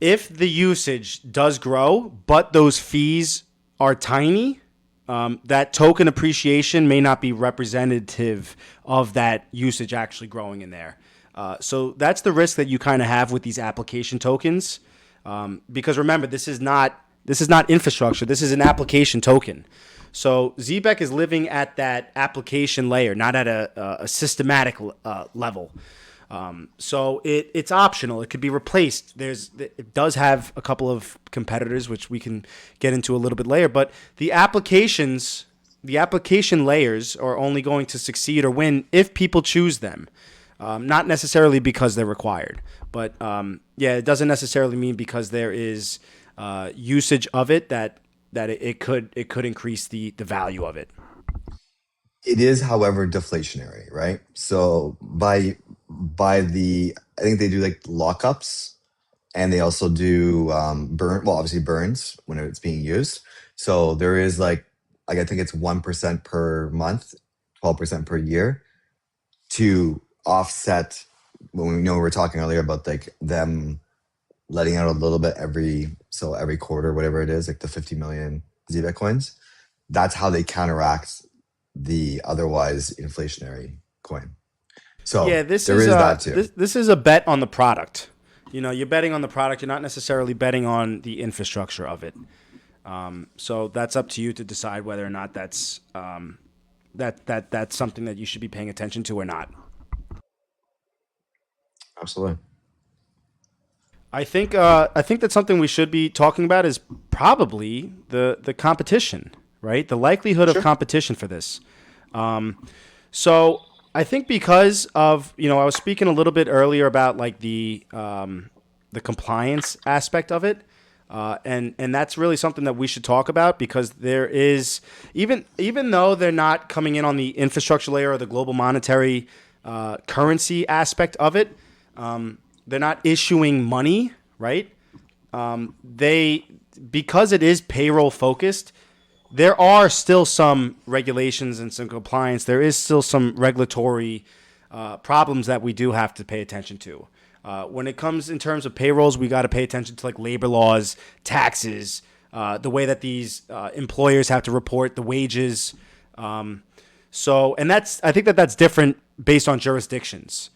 If the usage does grow, but those fees are tiny, that token appreciation may not be representative of that usage actually growing in there. So that's the risk that you kind of have with these application tokens, because remember, this is not infrastructure. This is an application token. So Zebec is living at that application layer, not at a systematic level. So it's optional. It could be replaced. It does have a couple of competitors, which we can get into a little bit later. But the application layers are only going to succeed or win if people choose them, not necessarily because they're required. But yeah, it doesn't necessarily mean because there is usage of it that it could increase the value of it. It is, however, deflationary, right? So by the I think they do like lockups, and they also do obviously burns when it's being used. So there is like I think it's 1% per month, 12% per year to offset when we know we were talking earlier about like them letting out a little bit every quarter, whatever it is, like the 50 million Zebec coins. That's how they counteract the otherwise inflationary coin. Yeah, So there is that too. this is a bet on the product. You know, you're betting on the product. You're not necessarily betting on the infrastructure of it. So that's up to you to decide whether or not that's something that you should be paying attention to or not. Absolutely. I think that something we should be talking about is probably the competition, right? The likelihood of Sure. competition for this. So I think because of I was speaking a little bit earlier about like the compliance aspect of it, and that's really something that we should talk about because there is even though they're not coming in on the infrastructure layer or the global monetary currency aspect of it, they're not issuing money, right? They because it is payroll focused, there are still some regulations and some compliance. There is still some regulatory problems that we do have to pay attention to. When it comes in terms of payrolls, we got to pay attention to like labor laws, taxes, the way that these employers have to report the wages. And I think that that's different based on jurisdictions.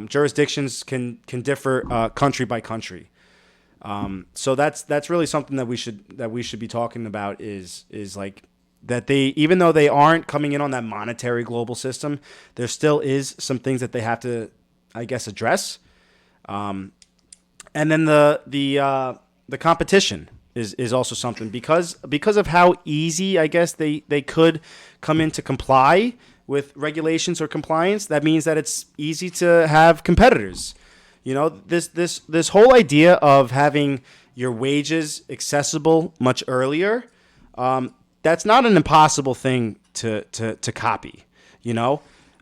Jurisdictions can differ country by country. So that's really something that we should be talking about is like that they even though they aren't coming in on that monetary global system, there still is some things that they have to, I guess, address. And then the competition is also something because of how easy I guess they could come in to comply with regulations or compliance. That means that it's easy to have competitors. This whole idea of having your wages accessible much earlier, that's not an impossible thing to copy.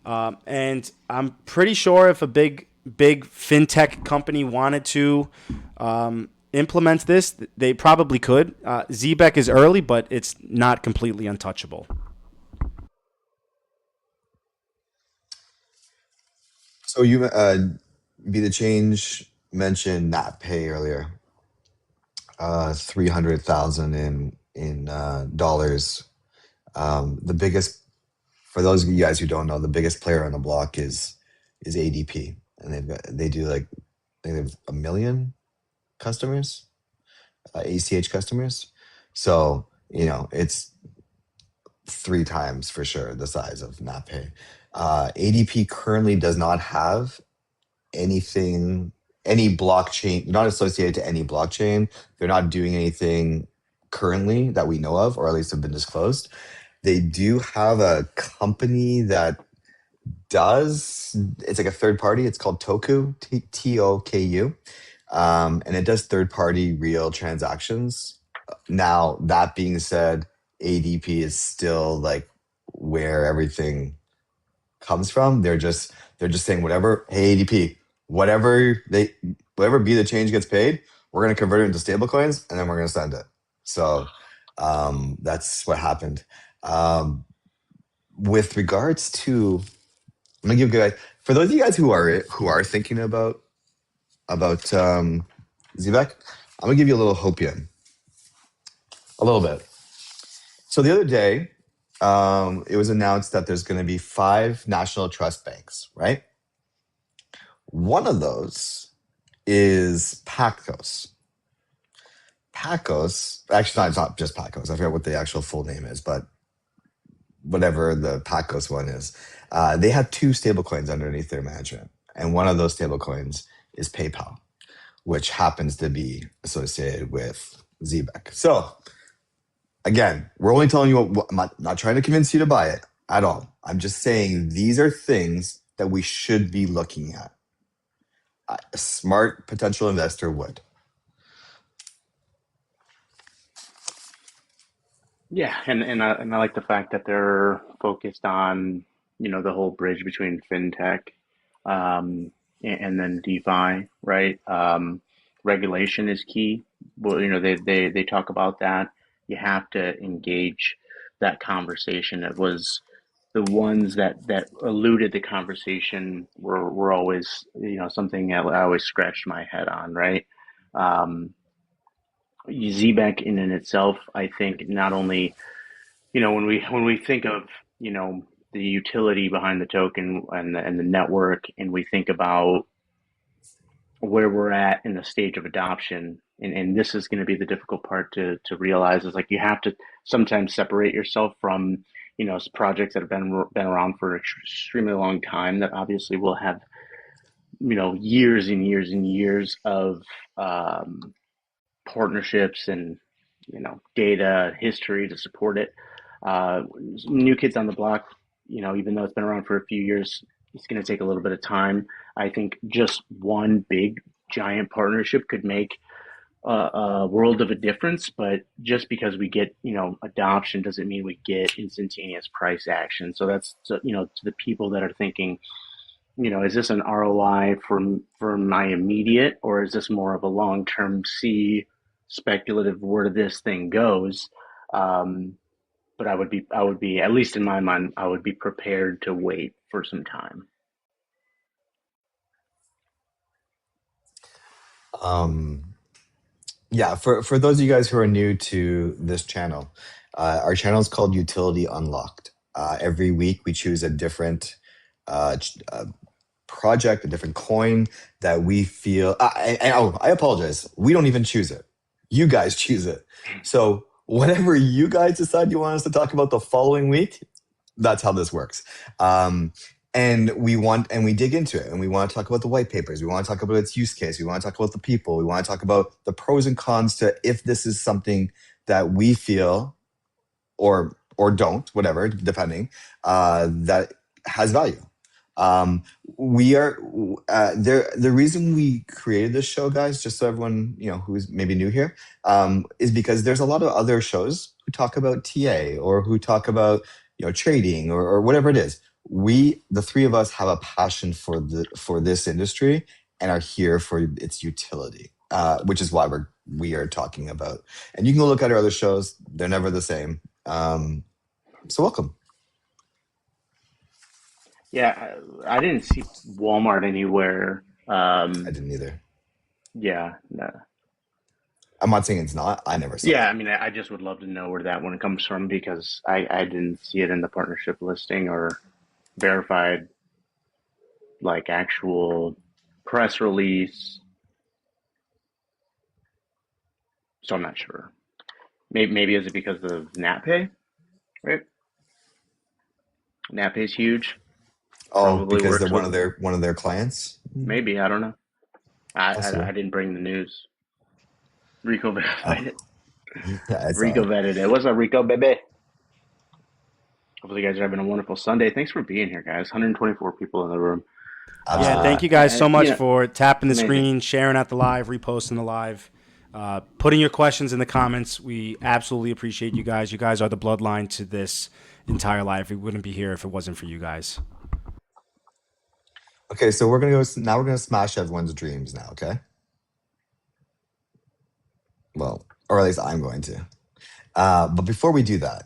And I'm pretty sure if a big fintech company wanted to implement this, they probably could. Zebec is early, but it's not completely untouchable. So you be the change mentioned not pay earlier. 300,000 in dollars. The biggest for those of you guys who don't know, the biggest player on the block is ADP, and they do like they have a million customers, ACH customers. So it's three times for sure the size of NatPay. ADP currently does not have anything, any blockchain, not associated to any blockchain. They're not doing anything currently that we know of, or at least have been disclosed. They do have a company that does, it's like a third party. It's called Toku, and it does third party real transactions. Now, that being said, ADP is still like where everything comes from. They're just saying whatever, hey ADP, whatever be the change gets paid, we're gonna convert it into stable coins and then we're gonna send it. So that's what happened. With regards to, I'm gonna give you guys, for those of you guys who are thinking about Zebec, I'm gonna give you a little hopium, a little bit. So the other day, it was announced that there's going to be 5 national trust banks, right? One of those is Pacos. Pacos, actually, no, it's not just Pacos. I forget what the actual full name is, but whatever the Pacos one is, they have 2 stablecoins underneath their management. And one of those stable coins is PayPal, which happens to be associated with Zebec. So again, we're only telling you I'm not trying to convince you to buy it at all. I'm just saying these are things that we should be looking at. A smart potential investor would. Yeah, and I like the fact that they're focused on, the whole bridge between fintech, and then DeFi, right? Regulation is key. Well, they talk about that. You have to engage that conversation. It was the ones that eluded the conversation were always, something I always scratched my head on, right? Um, Zebec in and itself, I think not only, when we think of, the utility behind the token and the network, and we think about where we're at in the stage of adoption, and this is going to be the difficult part to realize, is like you have to sometimes separate yourself from, projects that have been around for an extremely long time, that obviously will have, years and years and years of partnerships and, data history to support it. New kids on the block, even though it's been around for a few years, it's going to take a little bit of time. I think just one big giant partnership could make a world of a difference, but just because we get, adoption doesn't mean we get instantaneous price action. So that's, to the people that are thinking, is this an ROI for my immediate, or is this more of a long-term see speculative where this thing goes? But I would be, at least in my mind, I would be prepared to wait for some time. Um, yeah, for those of you guys who are new to this channel, our channel is called Utility Unlocked. Every week we choose a different project, a different coin that we feel. I apologize. We don't even choose it. You guys choose it. So whatever you guys decide you want us to talk about the following week, that's how this works. And we dig into it, and we want to talk about the white papers. We want to talk about its use case. We want to talk about the people. We want to talk about the pros and cons to if this is something that we feel or don't, whatever, depending, that has value. We are there. The reason we created this show, guys, just so everyone who's maybe new here, is because there's a lot of other shows who talk about TA or who talk about trading or whatever it is. We, the three of us, have a passion for this industry and are here for its utility, which is why we are talking about. And you can go look at our other shows; they're never the same. So welcome. Yeah, I didn't see Walmart anywhere. I didn't either. Yeah, no. I'm not saying it's not. I never saw Yeah, it. I mean, I just would love to know where that one comes from, because I didn't see it in the partnership listing or verified, like, actual press release. So I'm not sure. Maybe is it because of NatPay, right? NatPay's huge. Oh, Probably because they're works one with. of their clients. Maybe, I don't know. I, I Possibly. I didn't bring the news. Rico Oh, verified it. yeah, I saw Rico it. vetted it. What's up, Rico, baby? Hopefully, you guys are having a wonderful Sunday. Thanks for being here, guys. 124 people in the room. Yeah, Absolutely. thank you guys so much Yeah, for tapping the amazing. screen, sharing out the live, reposting the live, putting your questions in the comments. We absolutely appreciate you guys. You guys are the bloodline to this entire live. We wouldn't be here if it wasn't for you guys. Okay, so we're gonna go now. We're gonna smash everyone's dreams now. Okay. Well, or at least I'm going to. But before we do that,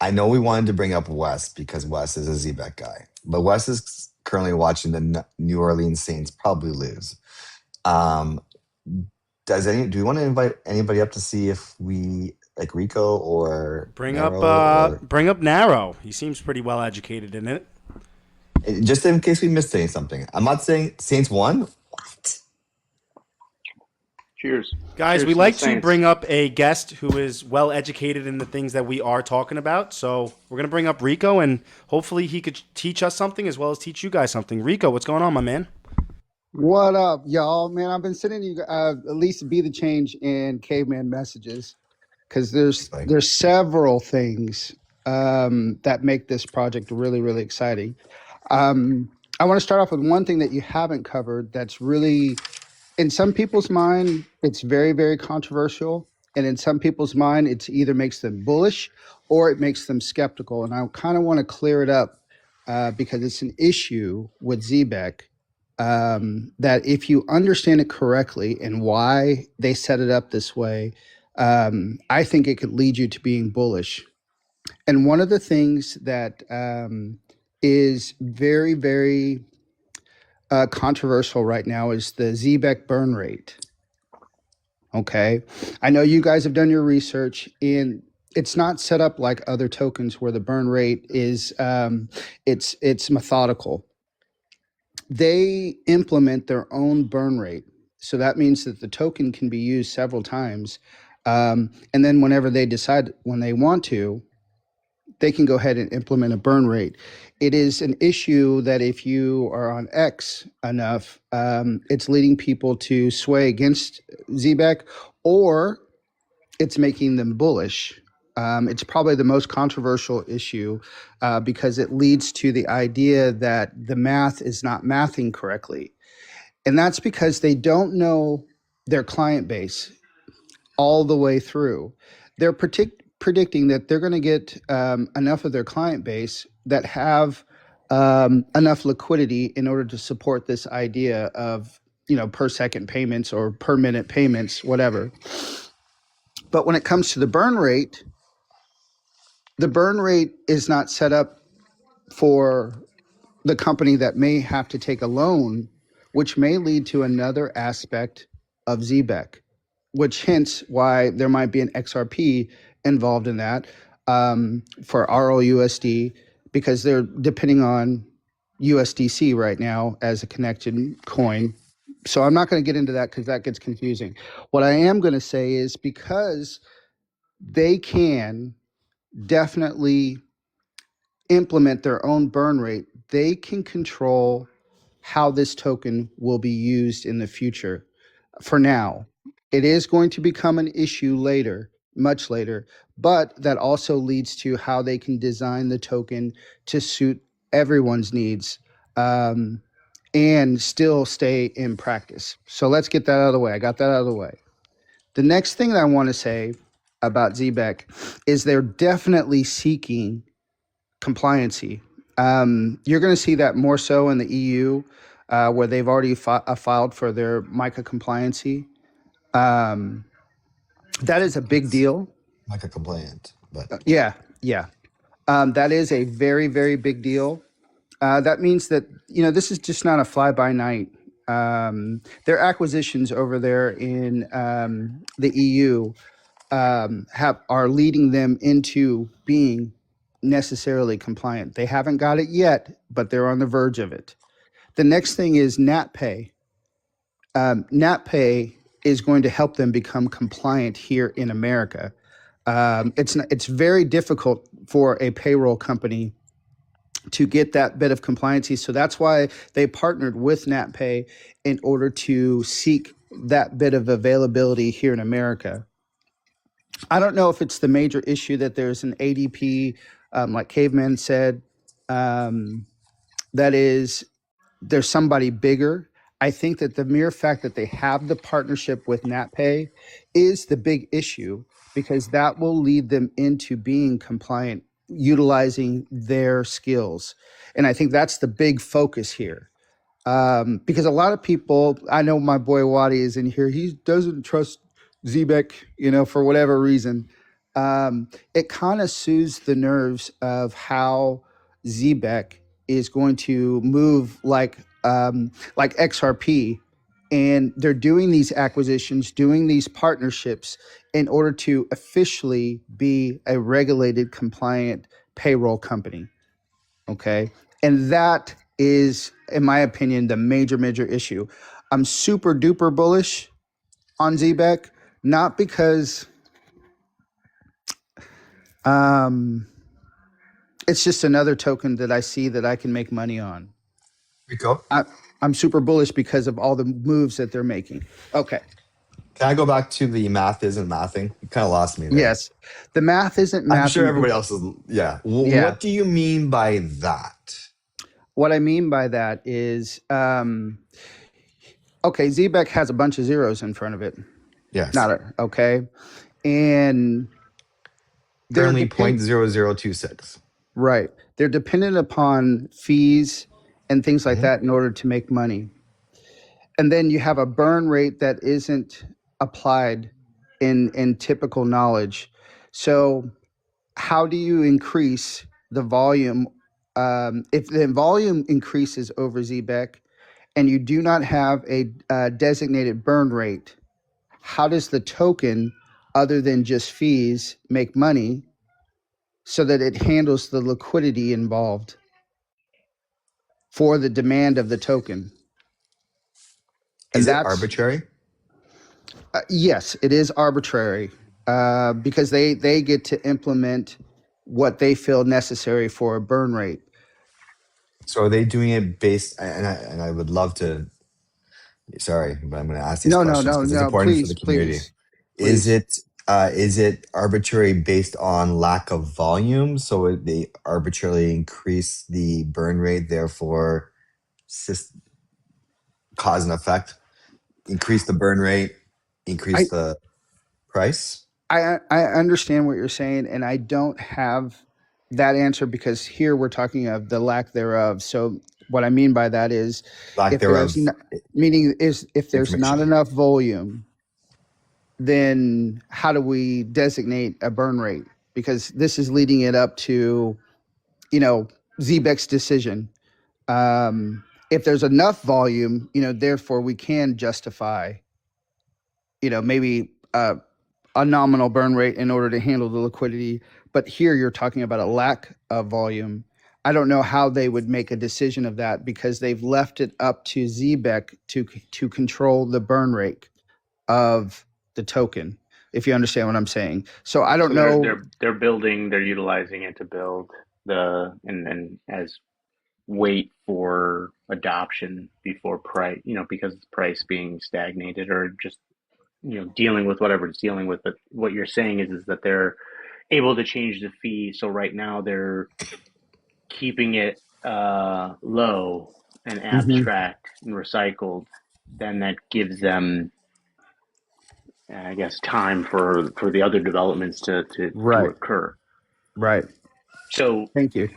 I know we wanted to bring up Wes because Wes is a Z-Bet guy, but Wes is currently watching the New Orleans Saints probably lose. Um, do we want to invite anybody up to see if we like Rico or Nero or Bring up Narrow. He seems pretty well educated in it. just in case we missed something? I'm not saying Saints won. What? Cheers. Guys, we Cheers to the like to Saints. bring up a guest who is well educated in the things that we are talking about. So we're going to bring up Rico, and hopefully he could teach us something as well as teach you guys something. Rico, what's going on, my man? What up, y'all? Man, I've been sending you at least be the change in caveman messages because Thanks, Mike. there's several things that make this project really really exciting. I want to start off with one thing that you haven't covered that's really in some people's mind, it's very, very controversial. And in some people's mind, it's either makes them bullish or it makes them skeptical. And I kind of want to clear it up because it's an issue with Zebec that if you understand it correctly and why they set it up this way, I think it could lead you to being bullish. And one of the things that is very, very controversial right now is the Zebec burn rate. Okay. I know you guys have done your research and it's not set up like other tokens where the burn rate is it's methodical. They implement their own burn rate. So that means that the token can be used several times. And then whenever they decide when they want to, they can go ahead and implement a burn rate. It is an issue that if you are on X enough, it's leading people to sway against Zebec or it's making them bullish. It's probably the most controversial issue because it leads to the idea that the math is not mathing correctly. And that's because they don't know their client base all the way through. They're predicting that they're going to get enough of their client base that have enough liquidity in order to support this idea of per second payments or per minute payments, whatever. But when it comes to the burn rate is not set up for the company that may have to take a loan, which may lead to another aspect of Zebec, which hints why there might be an XRP involved in that for ROUSD, because they're depending on USDC right now as a connected coin. So I'm not going to get into that because that gets confusing. What I am going to say is because they can definitely implement their own burn rate, they can control how this token will be used in the future. For now, it is going to become an issue later, much later, but that also leads to how they can design the token to suit everyone's needs and still stay in practice. So let's get that out of the way. I got that out of the way. The next thing that I want to say about Zebec is they're definitely seeking compliancy. You're going to see that more so in the EU, where they've already filed for their MiCA compliancy. That is a big deal. Like a compliant, but Yeah, yeah. That is a very, very big deal. That means that this is just not a fly by night. Their acquisitions over there in the EU are leading them into being necessarily compliant. They haven't got it yet, but they're on the verge of it. The next thing is NatPay. NatPay is going to help them become compliant here in America. It's very difficult for a payroll company to get that bit of compliancy. So that's why they partnered with NatPay in order to seek that bit of availability here in America. I don't know if it's the major issue that there's an ADP, like Caveman said, that is, there's somebody bigger. I think that the mere fact that they have the partnership with NatPay is the big issue because that will lead them into being compliant, utilizing their skills. And I think that's the big focus here. Because a lot of people, I know my boy Wadi is in here, he doesn't trust Zebec, for whatever reason. It kind of soothes the nerves of how Zebec is going to move like XRP. And they're doing these acquisitions, doing these partnerships in order to officially be a regulated, compliant payroll company. Okay. And that is, in my opinion, the major, major issue. I'm super duper bullish on Zebec, not because it's just another token that I see that I can make money on. Rico, I'm super bullish because of all the moves that they're making. Okay. Can I go back to the math isn't mathing? You kind of lost me there. Yes. The math isn't I'm sure mathing. everybody else is. Yeah. Yeah. What do you mean by that? What I mean by that is, okay, Zebec has a bunch of zeros in front of it. Yes. Okay. And they're Currently 0.0026. Right. They're dependent upon fees and things like that in order to make money. And then you have a burn rate that isn't applied in typical knowledge. So how do you increase the volume? If the volume increases over Zebec and you do not have a designated burn rate, how does the token, other than just fees, make money so that it handles the liquidity involved for the demand of the token? Is it arbitrary? Yes, it is arbitrary because they get to implement what they feel necessary for a burn rate. So are they doing it based? And I would love to. Sorry, but I'm going to ask these No, questions because it's important for the community. Is it arbitrary based on lack of volume? So they arbitrarily increase the burn rate, therefore cause and effect, increase the burn rate, increase the price? I understand what you're saying, and I don't have that answer because here we're talking of the lack thereof. So what I mean by that is Lack thereof. Meaning is if there's not enough volume, then how do we designate a burn rate? Because this is leading it up to, Zebec's decision. If there's enough volume, therefore we can justify, maybe a nominal burn rate in order to handle the liquidity. But here you're talking about a lack of volume. I don't know how they would make a decision of that because they've left it up to Zebec to control the burn rate of the token, if you understand what I'm saying. So I don't know. They're utilizing it to build and as wait for adoption before price, because price being stagnated or just, dealing with whatever it's dealing with. But what you're saying is that they're able to change the fee. So right now they're keeping it low and abstract and recycled. Then that gives them, I guess, time for the other developments to occur. Right. So thank you.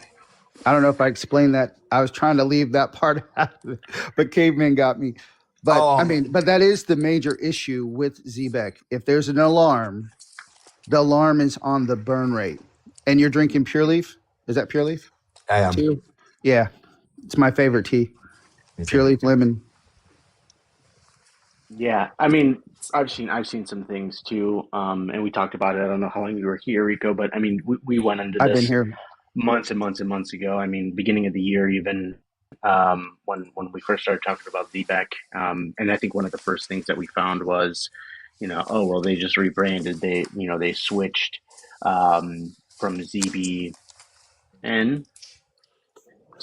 I don't know if I explained that. I was trying to leave that part out of it, but Caveman got me. But but that is the major issue with Zebec. If there's an alarm, the alarm is on the burn rate. And you're drinking Pure Leaf? Is that Pure Leaf? I am. Tea? Yeah. It's my favorite tea. Pure Leaf lemon. Yeah, I mean, I've seen some things too, and we talked about it. I don't know how long you were here, Rico, but I mean, we went into I've been this here months and months and months ago. I mean, beginning of the year, even when we first started talking about Zebec, and I think one of the first things that we found was, oh well, they just rebranded. They switched from ZBN to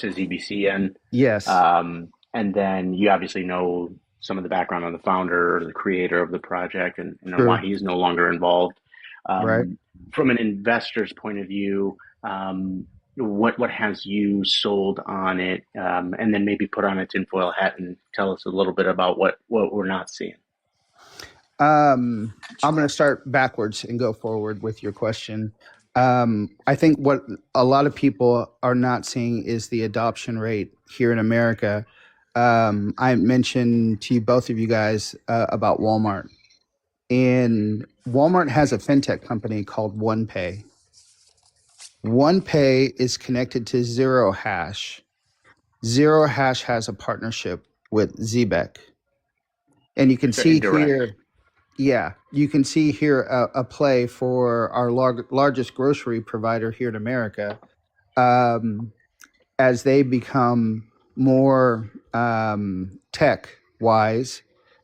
ZBCN. Yes. And then you obviously know some of the background on the founder or the creator of the project and why he's no longer involved. Right. From an investor's point of view, what has you sold on it? And then maybe put on a tinfoil hat and tell us a little bit about what we're not seeing. I'm going to start backwards and go forward with your question. I think what a lot of people are not seeing is the adoption rate here in America. I mentioned to both of you guys about Walmart. And Walmart has a fintech company called OnePay. OnePay is connected to Zero Hash. Zero Hash has a partnership with Zebec. And you can see here, you can see here a play for our largest grocery provider here in America as they become more tech wise,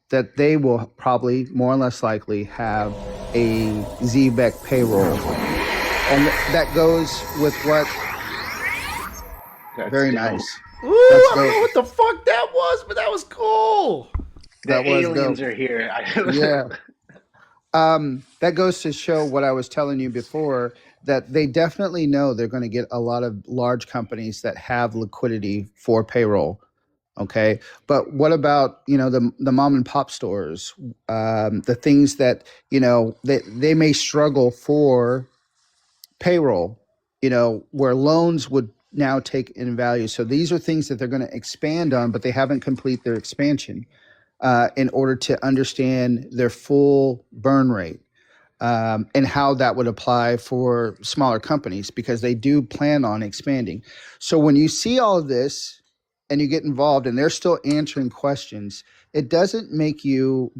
that they will probably more or less likely have a Zebec payroll. And that goes with what? That's very dope. nice. Ooh, I That's don't dope. know what the fuck that was, but that was cool. That The was aliens dope. are here. Yeah. That goes to show what I was telling you before, that they definitely know they're going to get a lot of large companies that have liquidity for payroll. Okay, but what about the mom and pop stores, the things that they may struggle for payroll, where loans would now take in value. So these are things that they're going to expand on, but they haven't complete their expansion in order to understand their full burn rate, and how that would apply for smaller companies, because they do plan on expanding. So when you see all of this and you get involved and they're still answering questions, it does it make you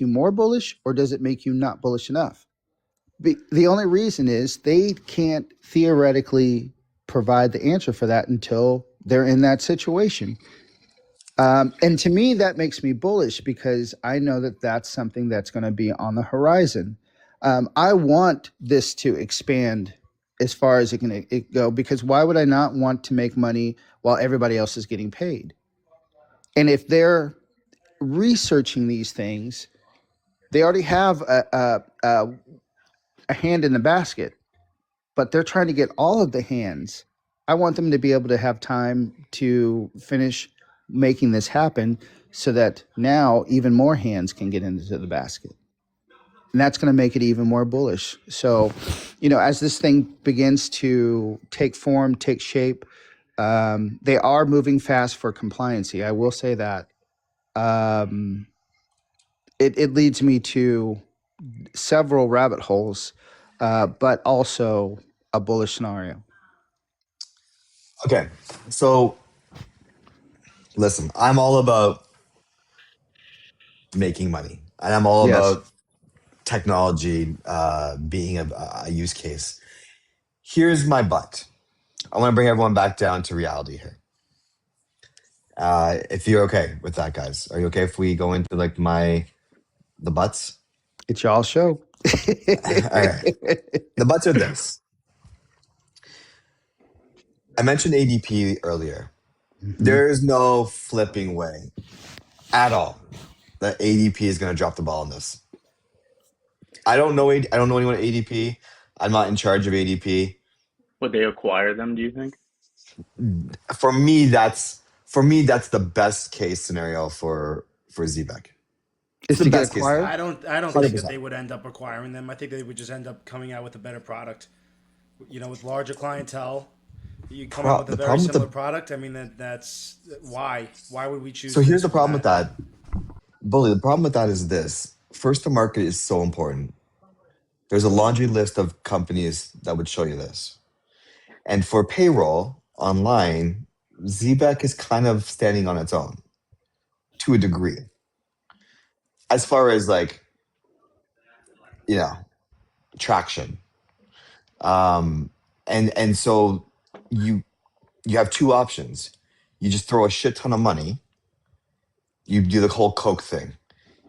more bullish, or does it make you not bullish enough? The only reason is they can't theoretically provide the answer for that until they're in that situation. And to me, that makes me bullish, because I know that that's something that's going to be on the horizon. I want this to expand as far as it go, because why would I not want to make money while everybody else is getting paid? And if they're researching these things, they already have a hand in the basket, but they're trying to get all of the hands. I want them to be able to have time to finish making this happen, so that now even more hands can get into the basket. And that's going to make it even more bullish. So, as this thing begins to take form, take shape, they are moving fast for compliancy. I will say that. Um, it leads me to several rabbit holes, but also a bullish scenario. Okay, so listen, I'm all about making money, and I'm all Yes. about technology being a use case. Here's my but. I want to bring everyone back down to reality here. If you're okay with that, guys, are you okay if we go into like the buts? It's y'all show. All right. The buts are this. I mentioned ADP earlier. Mhm. There is no flipping way at all that ADP is going to drop the ball on this. I don't know. I don't know anyone at ADP. I'm not in charge of ADP. Would they acquire them, do you think? For me, that's the best case scenario for Zebec. It's Is the to get best case acquired. scenario. I don't Hundred think that they percent. would end up acquiring them. I think they would just end up coming out with a better product. With larger clientele, you come out with a The very problem with similar the product. I mean, that's why. Why would we choose so here's this the or problem with that? that, Bully. The problem with that is this: first to market is so important. There's a laundry list of companies that would show you this. And for payroll online, Zebec is kind of standing on its own to a degree. As far as like, you know, traction. Um, and so you you have two options. You just throw a shit ton of money, you do the whole Coke thing.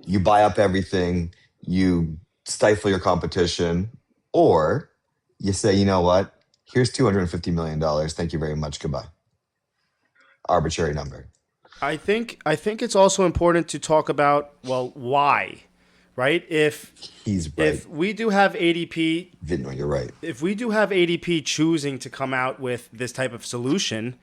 You buy up everything, you stifle your competition, or you say, you know what? Here's $250 million. Thank you very much. Goodbye. Arbitrary number. I think it's also important to talk about, well, why, right? If He's right. if we do have ADP No, you're right. if we do have ADP choosing to come out with this type of solution,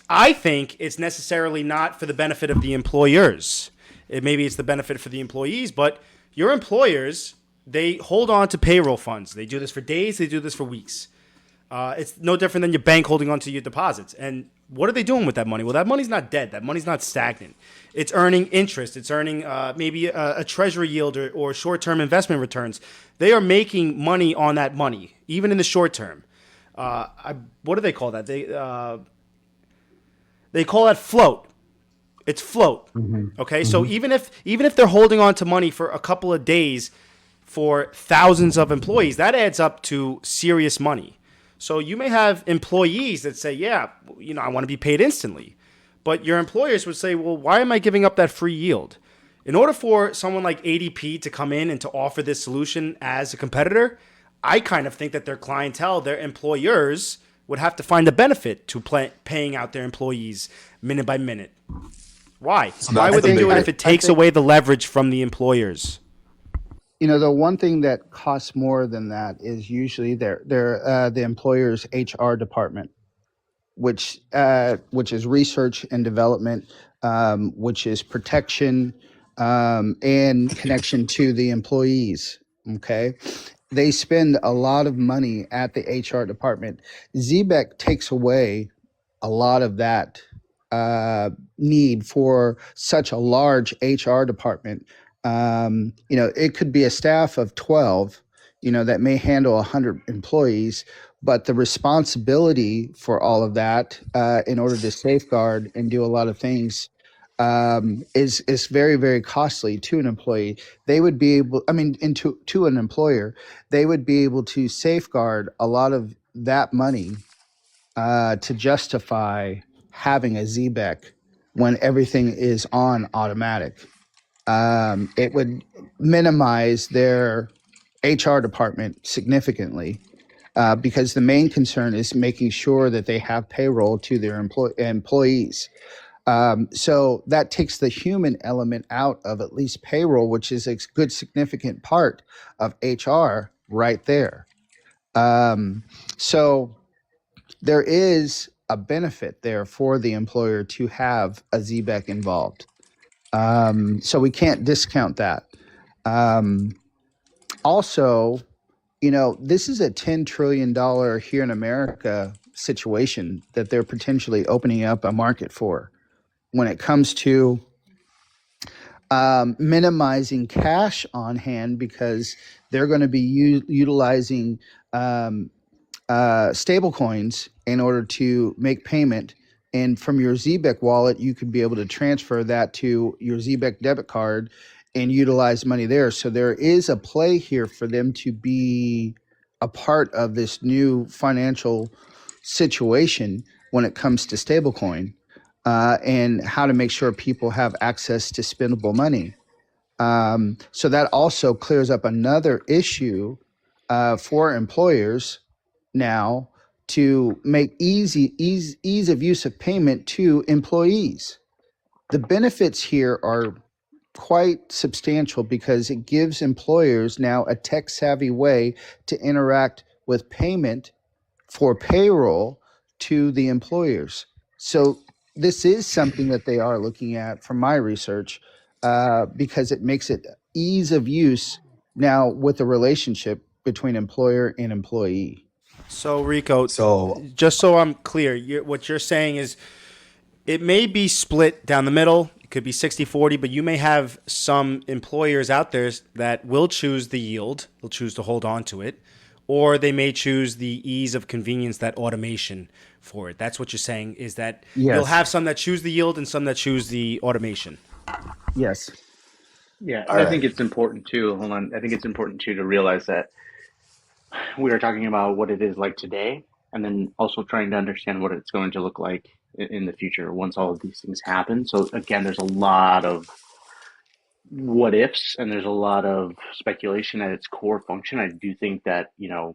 I think it's necessarily not for the benefit of the employers. Maybe it's the benefit for the employees, but your employers, they hold on to payroll funds. They do this for days, they do this for weeks. It's no different than your bank holding on to your deposits. And what are they doing with that money? Well, that money's not dead. That money's not stagnant. It's earning interest. It's earning maybe a treasury yield or short-term investment returns. They are making money on that money, even in the short term. What do they call that? They call that float. It's float. Okay, so even if they're holding on to money for a couple of days for thousands of employees, that adds up to serious money. So you may have employees that say, yeah, I want to be paid instantly. But your employers would say, well, why am I giving up that free yield? In order for someone like ADP to come in and to offer this solution as a competitor, I kind of think that their clientele, their employers, would have to find a benefit to paying out their employees minute by minute. Why? So Why that's would the they big do it if it takes away the leverage from the employers? The one thing that costs more than that is usually the employer's HR department, which is research and development, which is protection, and connection to the employees. Okay, they spend a lot of money at the HR department. Zebec takes away a lot of that need for such a large HR department. It could be a staff of 12, that may handle 100 employees, but the responsibility for all of that, in order to safeguard and do a lot of things, is very, very costly to an employee. They would be able, to an employer, they would be able to safeguard a lot of that money to justify having a ZBEC when everything is on automatic. It would minimize their HR department significantly, because the main concern is making sure that they have payroll to their employees. So that takes the human element out of at least payroll, which is a good significant part of HR right there. So there is a benefit there for the employer to have a ZBEC involved. So we can't discount that. Also, this is a $10 trillion here in America situation that they're potentially opening up a market for when it comes to minimizing cash on hand, because they're going to be utilizing stable coins in order to make payment. And from your Zebec wallet, you could be able to transfer that to your Zebec debit card and utilize money there. So there is a play here for them to be a part of this new financial situation when it comes to stablecoin, and how to make sure people have access to spendable money. So that also clears up another issue for employers now to make ease of use of payment to employees. The benefits here are quite substantial because it gives employers now a tech savvy way to interact with payment for payroll to the employers. So this is something that they are looking at from my research, because it makes it ease of use now with the relationship between employer and employee. So Rico, So just so I'm clear, what you're saying is it may be split down the middle. It could be 60-40, but you may have some employers out there that will choose the yield. They'll choose to hold on to it. Or they may choose the ease of convenience, that automation for it. That's what you're saying, is that Yes. you'll have some that choose the yield and some that choose the automation. Yes. Yeah, all and I right. think it's important too. Hold on, I think it's important too to realize that we are talking about what it is like today, and then also trying to understand what it's going to look like in the future once all of these things happen. So again, there's a lot of what ifs, and there's a lot of speculation at its core function. I do think that a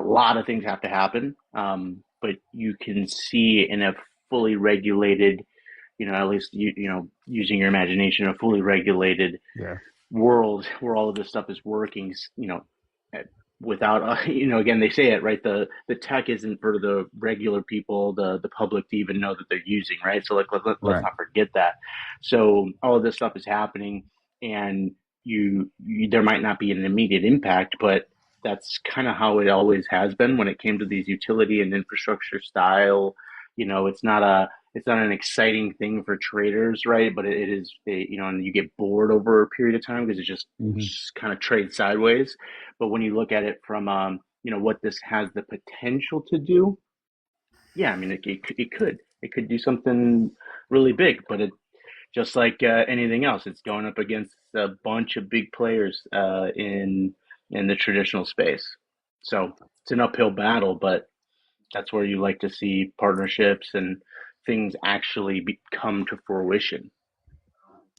lot of things have to happen, but you can see in a fully regulated, at least using your imagination, a fully regulated Yeah. world where all of this stuff is working, without again, they say it right, the tech isn't for the regular people, the public to even know that they're using, right? So like let's Right. not forget that. So all of this stuff is happening, and you there might not be an immediate impact, but that's kind of how it always has been when it came to these utility and infrastructure style. It's not an exciting thing for traders, right? But it is, and you get bored over a period of time because it just kind of trades sideways. But when you look at it from, what this has the potential to do, yeah, I mean, it could do something really big, but it just like anything else, it's going up against a bunch of big players in the traditional space. So it's an uphill battle, but that's where you like to see partnerships and things actually come to fruition.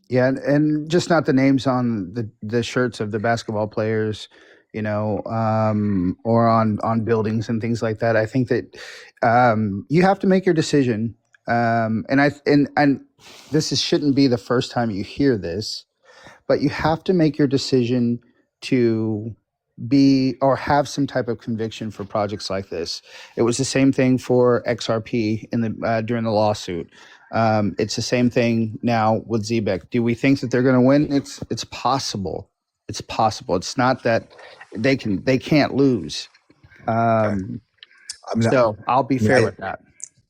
Yeah, and just not the names on the shirts of the basketball players, or on buildings and things like that. I think that you have to make your decision. And shouldn't be the first time you hear this, but you have to make your decision to be or have some type of conviction for projects like this. It was the same thing for XRP in the during the lawsuit. It's the same thing now with Zebec. Do we think that they're going to win? It's possible. It's possible. It's not that they can't lose. Okay. So I'll be fair with that.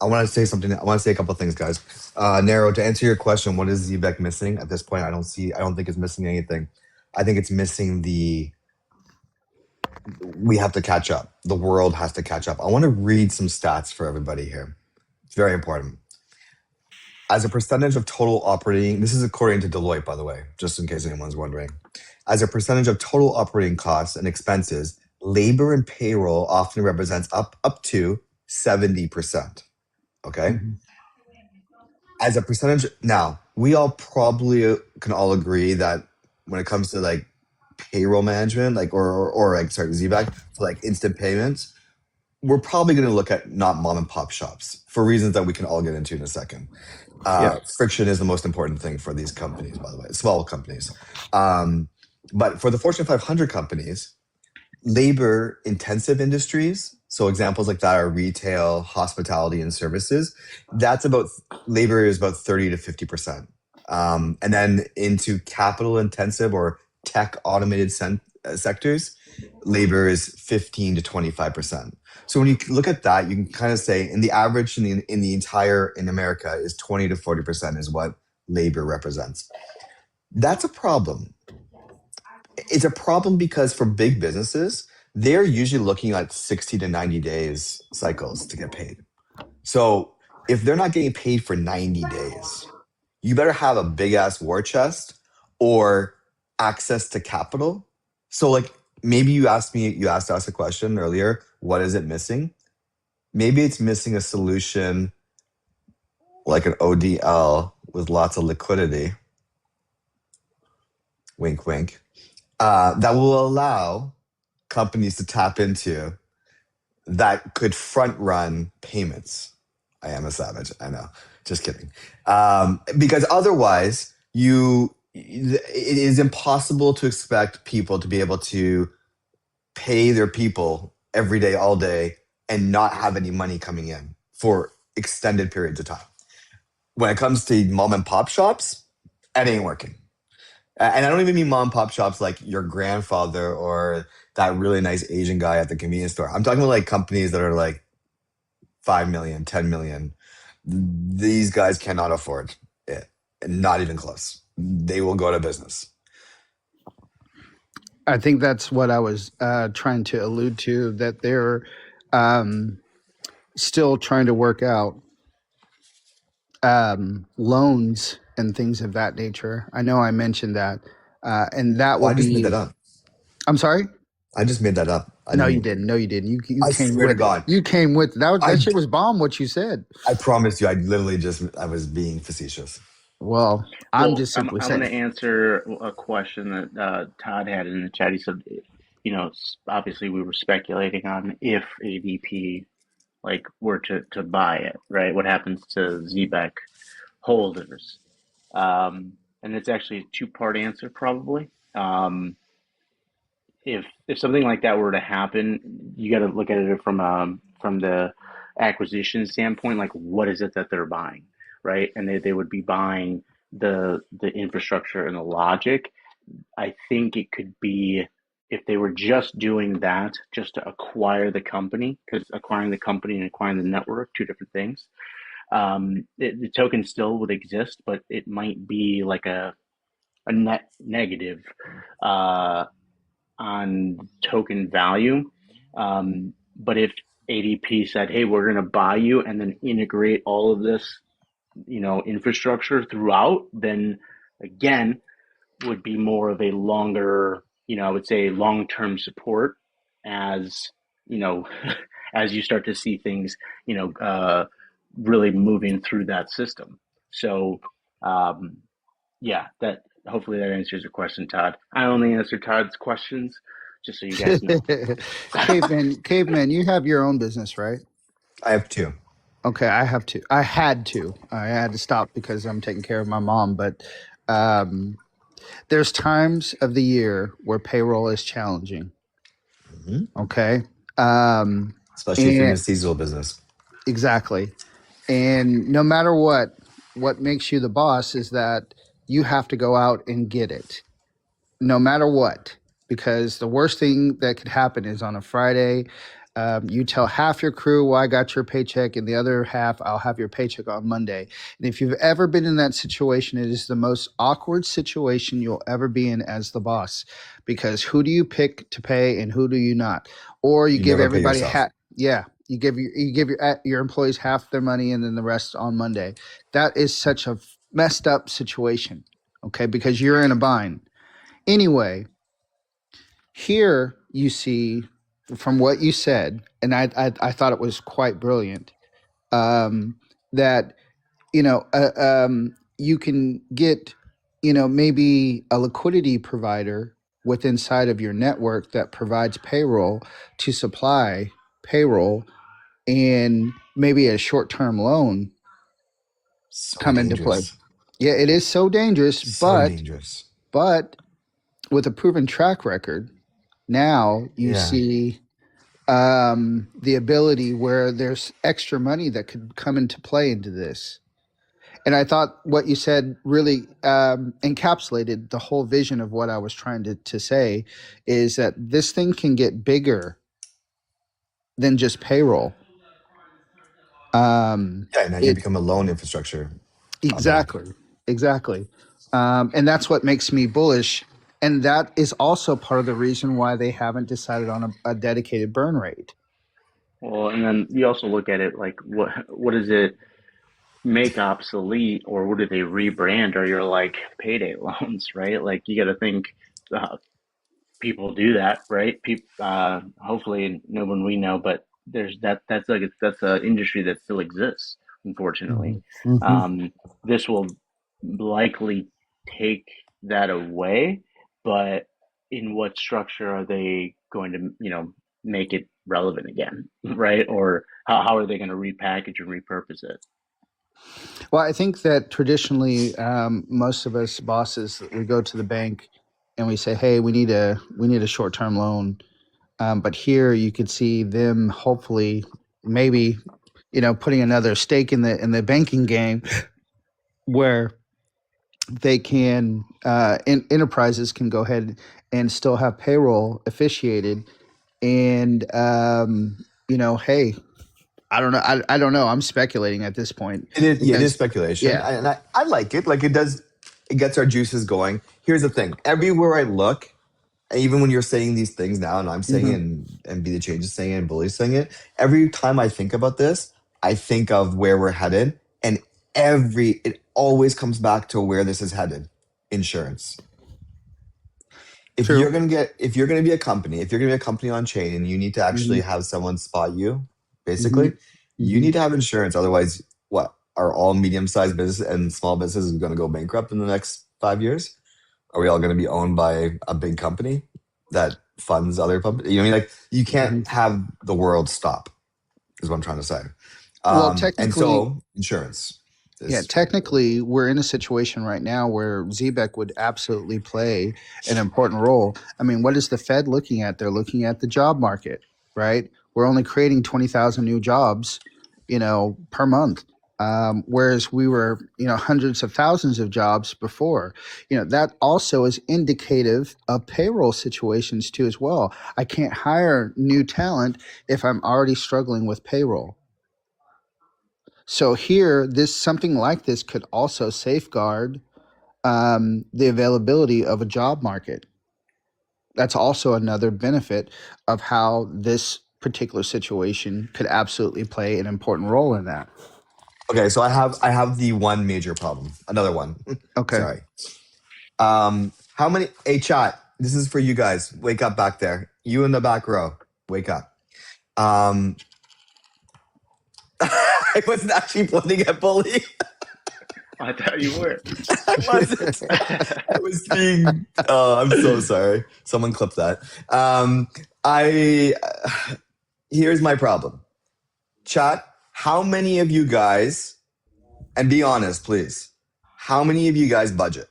I want to say something. I want to say a couple of things, guys. Narrow, to answer your question, what is Zebec missing at this point? I don't think it's missing anything. I think it's missing we have to catch up. The world has to catch up. I want to read some stats for everybody here. It's very important. As a percentage of total operating, this is according to Deloitte, by the way, just in case anyone's wondering. As a percentage of total operating costs and expenses, labor and payroll often represents up to 70%. Okay. Mm-hmm. As a percentage, now we all probably can all agree that when it comes to like payroll management, like or like Zebec for like instant payments, we're probably going to look at not mom and pop shops for reasons that we can all get into in a second. Friction is the most important thing for these companies, by the way, small companies. But for the Fortune 500 companies, labor intensive industries, so examples like that are retail, hospitality, and services. Labor is about 30 to 50%. And then into capital intensive or tech automated sectors, labor is 15 to 25%. So when you look at that, you can kind of say in the average in America is 20 to 40% is what labor represents. That's a problem. It's a problem because for big businesses, they're usually looking at 60 to 90 days cycles to get paid. So if they're not getting paid for 90 days, you better have a big ass war chest or access to capital. So like maybe you asked us a question earlier, what is it missing? Maybe it's missing a solution like an ODL with lots of liquidity. Wink, wink. That will allow companies to tap into that could front run payments. I am a savage. I know. Just kidding. Because otherwise, it is impossible to expect people to be able to pay their people every day, all day, and not have any money coming in for extended periods of time. When it comes to mom and pop shops, that ain't working. And I don't even mean mom and pop shops like your grandfather or that really nice Asian guy at the convenience store. I'm talking about like companies that are like 5 million, 10 million. These guys cannot afford it. Not even close. They will go out of business. I think that's what I was trying to allude to, that they're still trying to work out loans and things of that nature. I know I mentioned that. And that would I just made that up. I'm sorry? I just made that up. No, you didn't. No, you didn't. You I came swear with to God. it. You came with it. That shit was bomb what you said. I promise you, I was being facetious. Well, I'm just simply I'm saying. going to answer a question that Todd had in the chat. He said, obviously we were speculating on if ADP were to buy it, right? What happens to Zebec holders? And it's actually a two-part answer probably. If something like that were to happen, you got to look at it from the acquisition standpoint. Like, what is it that they're buying, right? And they would be buying the infrastructure and the logic. I think it could be if they were just doing that, just to acquire the company, because acquiring the company and acquiring the network, two different things. The token still would exist, but it might be like a net negative on token value. But if ADP said, hey, we're going to buy you and then integrate all of this, infrastructure throughout, then again, would be more of a longer, I would say long-term support as, as you start to see things, really moving through that system. So, hopefully that answers your question, Todd. I only answer Todd's questions just so you guys know. Caveman, you have your own business, right? I have two. Okay, I have to. I had to. I had to stop because I'm taking care of my mom. But um, there's times of the year where payroll is challenging. Mhm. Okay, um, Especially if you're in and a seasonal business. exactly. And no matter what makes you the boss is that you have to go out and get it, no matter what. Because the worst thing that could happen is on a Friday, you tell half your crew, well, I got your paycheck, and the other half, I'll have your paycheck on Monday. And if you've ever been in that situation, it is the most awkward situation you'll ever be in as the boss. Because who do you pick to pay and who do you not? Or you You give never pay everybody yourself. yeah, you give your employees half their money and then the rest on Monday. That is such a messed up situation, okay? Because you're in a bind. Anyway, here you see from what you said, and I thought it was quite brilliant, that you can get maybe a liquidity provider with inside of your network that provides payroll to supply payroll, and maybe a short-term loan So come into play. dangerous. Yeah, it is so dangerous, So but dangerous. but with a proven track record, now you Yeah. see the ability where there's extra money that could come into play into this. And I thought what you said really encapsulated the whole vision of what I was trying to say, is that this thing can get bigger than just payroll. Yeah, now you It become a loan infrastructure company. exactly, exactly, and that's what makes me bullish. And that is also part of the reason why they haven't decided on a dedicated burn rate. Well, and then you also look at it like what does it make obsolete, or what do they rebrand, or you're like payday loans, right? Like you got to think uh, people do that, right? People, hopefully no one we know, but there's that. That's an industry that still exists, unfortunately. Mhm. Mhm. This will likely take that away, but in what structure are they going to, make it relevant again, right? Or how are they going to repackage and repurpose it? Well, I think that traditionally, most of us bosses, we go to the bank and we say, "Hey, we need a short term loan." But here, you could see them hopefully, maybe, putting another stake in the banking game, where they can enterprises can go ahead and still have payroll officiated, and hey, I don't know, I don't know. I'm speculating at this point It is, yeah, it is because speculation. yeah. I like it. Like it does, it gets our juices going. Here's the thing. Everywhere I look, even when you're saying these things now, and I'm saying it, Mhm. and Be the Change is saying it, and Bully's saying it, every time I think about this, I think of where we're headed, and it always comes back to where this is headed: insurance. True. If you're gonna be a company, if you're gonna be a company on chain, and you need to Hmm. actually have someone spot you, Hmm. basically, you Hmm. need to have insurance. Otherwise, what are all medium-sized business and small businesses going to go bankrupt in the next 5 years? Are we all going to be owned by a big company that funds other companies? You know what I mean? Like you can't Hmm. have the world stop, is what I'm trying to say. Well, And technically, so insurance yeah, is technically, we're in a situation right now where Zebec would absolutely play an important role. I mean, what is the Fed looking at? They're looking at the job market, right? We're only creating 20,000 new jobs, per month. Whereas we were, hundreds of thousands of jobs before. That also is indicative of payroll situations too, as well. I can't hire new talent if I'm already struggling with payroll. So here, this something like this could also safeguard the availability of a job market. That's also another benefit of how this particular situation could absolutely play an important role in that. okay. So I have the one major problem. Another one. Okay. Sorry. How many? Hey, chat. This is for you guys. Wake up back there. You in the back row. Wake up. Um, I wasn't actually pointing at Bully. I thought you were. I wasn't. I was being. I'm so sorry. Someone clip that. I. Here's my problem. Chat. How many of you guys, and be honest, please. How many of you guys budget?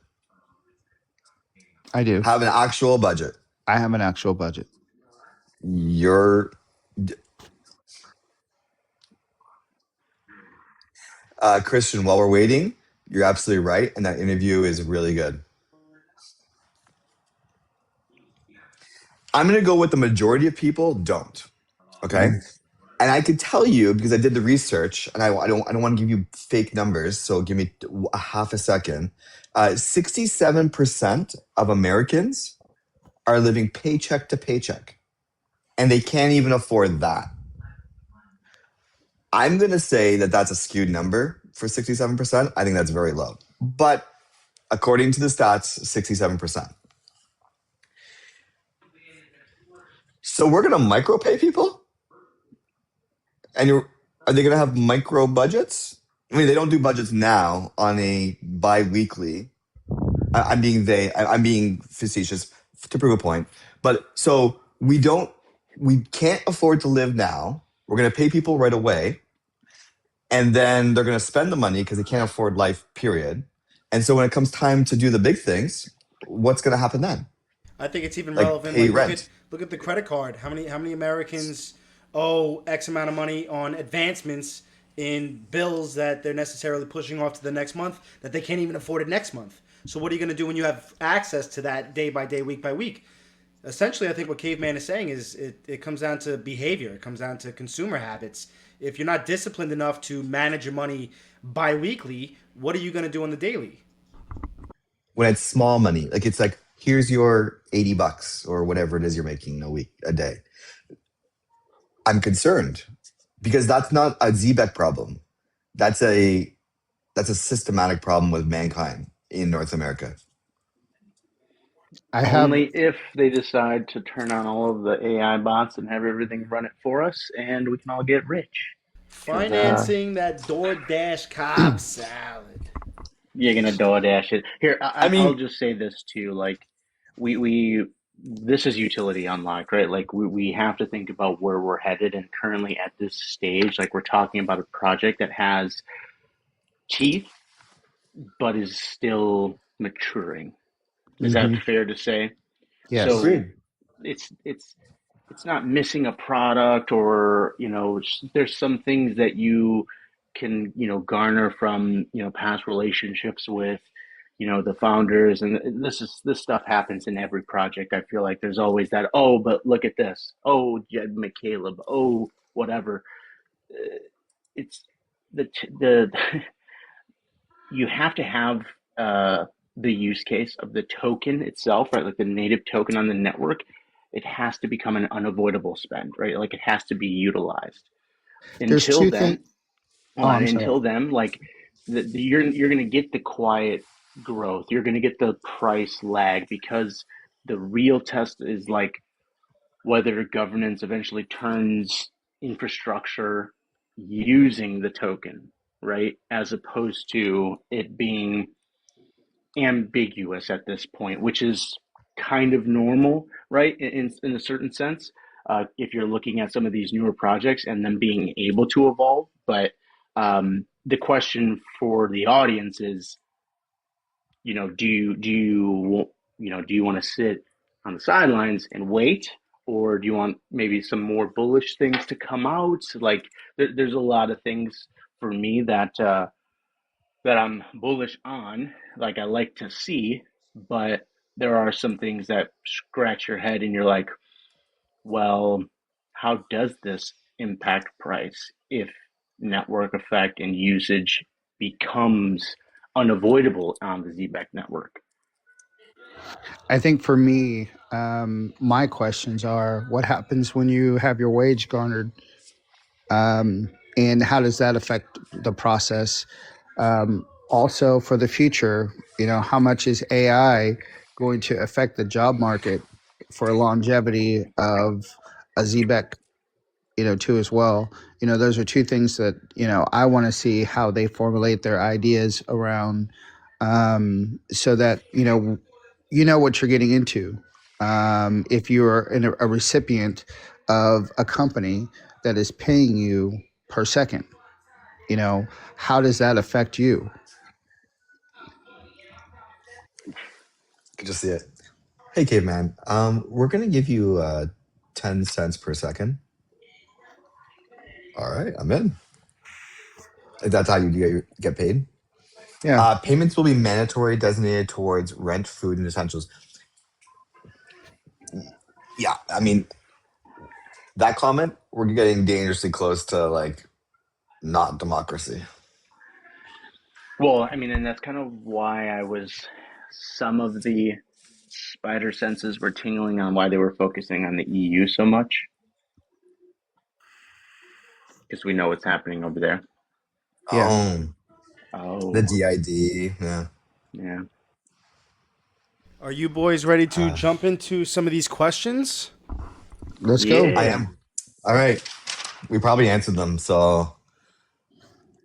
I do. Have an actual budget? I have an actual budget. You're. Christian, while we're waiting, you're absolutely right, and that interview is really good. I'm going to go with the majority of people don't. Okay. And I could tell you because I did the research, and I don't want to give you fake numbers. So give me a half a second. 67% of Americans are living paycheck to paycheck, and they can't even afford that. I'm going to say that that's a skewed number for 67%. I think that's very low. But according to the stats, 67%. So we're going to micropay people? And are they going to have micro budgets? I mean, they don't do budgets now on a bi-weekly. I'm being facetious to prove a point. But so we can't afford to live now. We're going to pay people right away. And then they're going to spend the money because they can't afford life, period. And so when it comes time to do the big things, what's going to happen then? I think it's even Like relevant. pay Like rent. look at the credit card. How many Americans owe X amount of money on advancements in bills that they're necessarily pushing off to the next month that they can't even afford it next month? So what are you going to do when you have access to that day by day, week by week? Essentially, I think what Caveman is saying is it comes down to behavior. It comes down to consumer habits. If you're not disciplined enough to manage your money bi-weekly, what are you going to do on the daily? When it's small money, like it's like, here's your $80 or whatever it is you're making a day. I'm concerned because that's not a Zebec problem. That's a systematic problem with mankind in North America. Only if they decide to turn on all of the AI bots and have everything run it for us, and we can all get rich. Financing that DoorDash Cobb salad. You're gonna DoorDash it. Here, I I'll mean, just say this too. Like, we this is utility unlocked, right? Like, we have to think about where we're headed, and currently at this stage, like we're talking about a project that has teeth, but is still maturing. Is that fair to say? Yes. So agreed. it's not missing a product, or there's some things that you can garner from past relationships with the founders, and this stuff happens in every project. I feel like there's always that, oh, but look at this, oh, Jed McCaleb, oh, whatever. It's the you have to have the use case of the token itself, right? Like the native token on the network, it has to become an unavoidable spend, right? Like it has to be utilized. There's Until two then, things. Oh, I'm sorry. until then, like you're going to get the quiet growth. You're going to get the price lag, because the real test is like whether governance eventually turns infrastructure using the token, right? As opposed to it being ambiguous at this point, which is kind of normal, right? In a certain sense, if you're looking at some of these newer projects and them being able to evolve. But the question for the audience is, do you want to sit on the sidelines and wait, or do you want maybe some more bullish things to come out? Like there's a lot of things for me that I'm bullish on, like I like to see, but there are some things that scratch your head and you're like, well, how does this impact price if network effect and usage becomes unavoidable on the Zebec network? I think for me, my questions are: what happens when you have your wage garnered, and how does that affect the process? Also, for the future, how much is AI going to affect the job market for longevity of a Zebec, too, as well? Those are two things that I want to see how they formulate their ideas around so that you know what you're getting into. If you're a recipient of a company that is paying you per second, how does that affect you? Could just see it. Hey, caveman. We're gonna give you 10 cents per second. All right, I'm in. That's how you get paid. Yeah. Payments will be mandatory, designated towards rent, food, and essentials. Yeah, I mean that comment. We're getting dangerously close to like not democracy. Well, I mean, and that's kind of why some of the spider senses were tingling on why they were focusing on the EU so much, because we know what's happening over there. Yeah. Oh, the Oh, DID. Yeah. yeah. Are you boys ready to Uh, jump into some of these questions? Let's go. I Yeah. am. All right. We probably answered them. So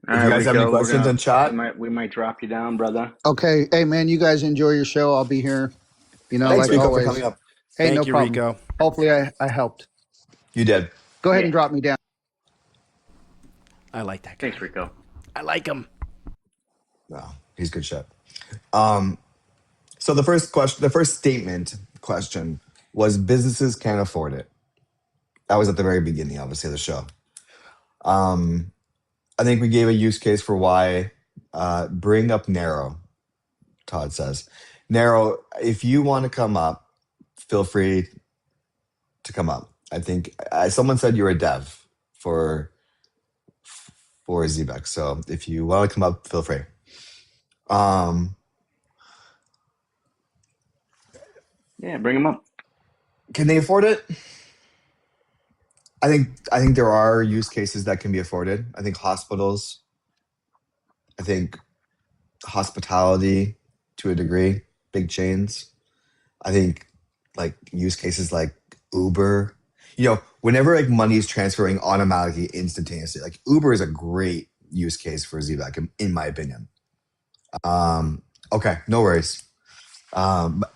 All if right, you guys have any Rico, questions in chat, we might drop you down, brother. Okay. Hey, man, you guys enjoy your show. I'll be here, Sounds thanks, like good. Rico, for always. coming up. Hey, no Thank you, problem. Rico. Hopefully I helped. You did. Go ahead Yeah. and drop me down. I like that guy. Thanks, Rico. I like him. No, he's good shit. Um, so the first statement question was businesses can't afford it. That was at the very beginning, obviously, of the show. Um, I think we gave a use case for why. Bring up Narrow, Todd says. Narrow, if you want to come up, feel free to come up. I think someone said you're a dev for Zebec. So if you want to come up, feel free. Um, Yeah, bring him up. can they afford it? I think there are use cases that can be afforded. I think hospitals, I think hospitality to a degree, big chains. I think like use cases like Uber. Whenever like money is transferring automatically instantaneously, like Uber is a great use case for ZBAC in my opinion. Okay, no worries.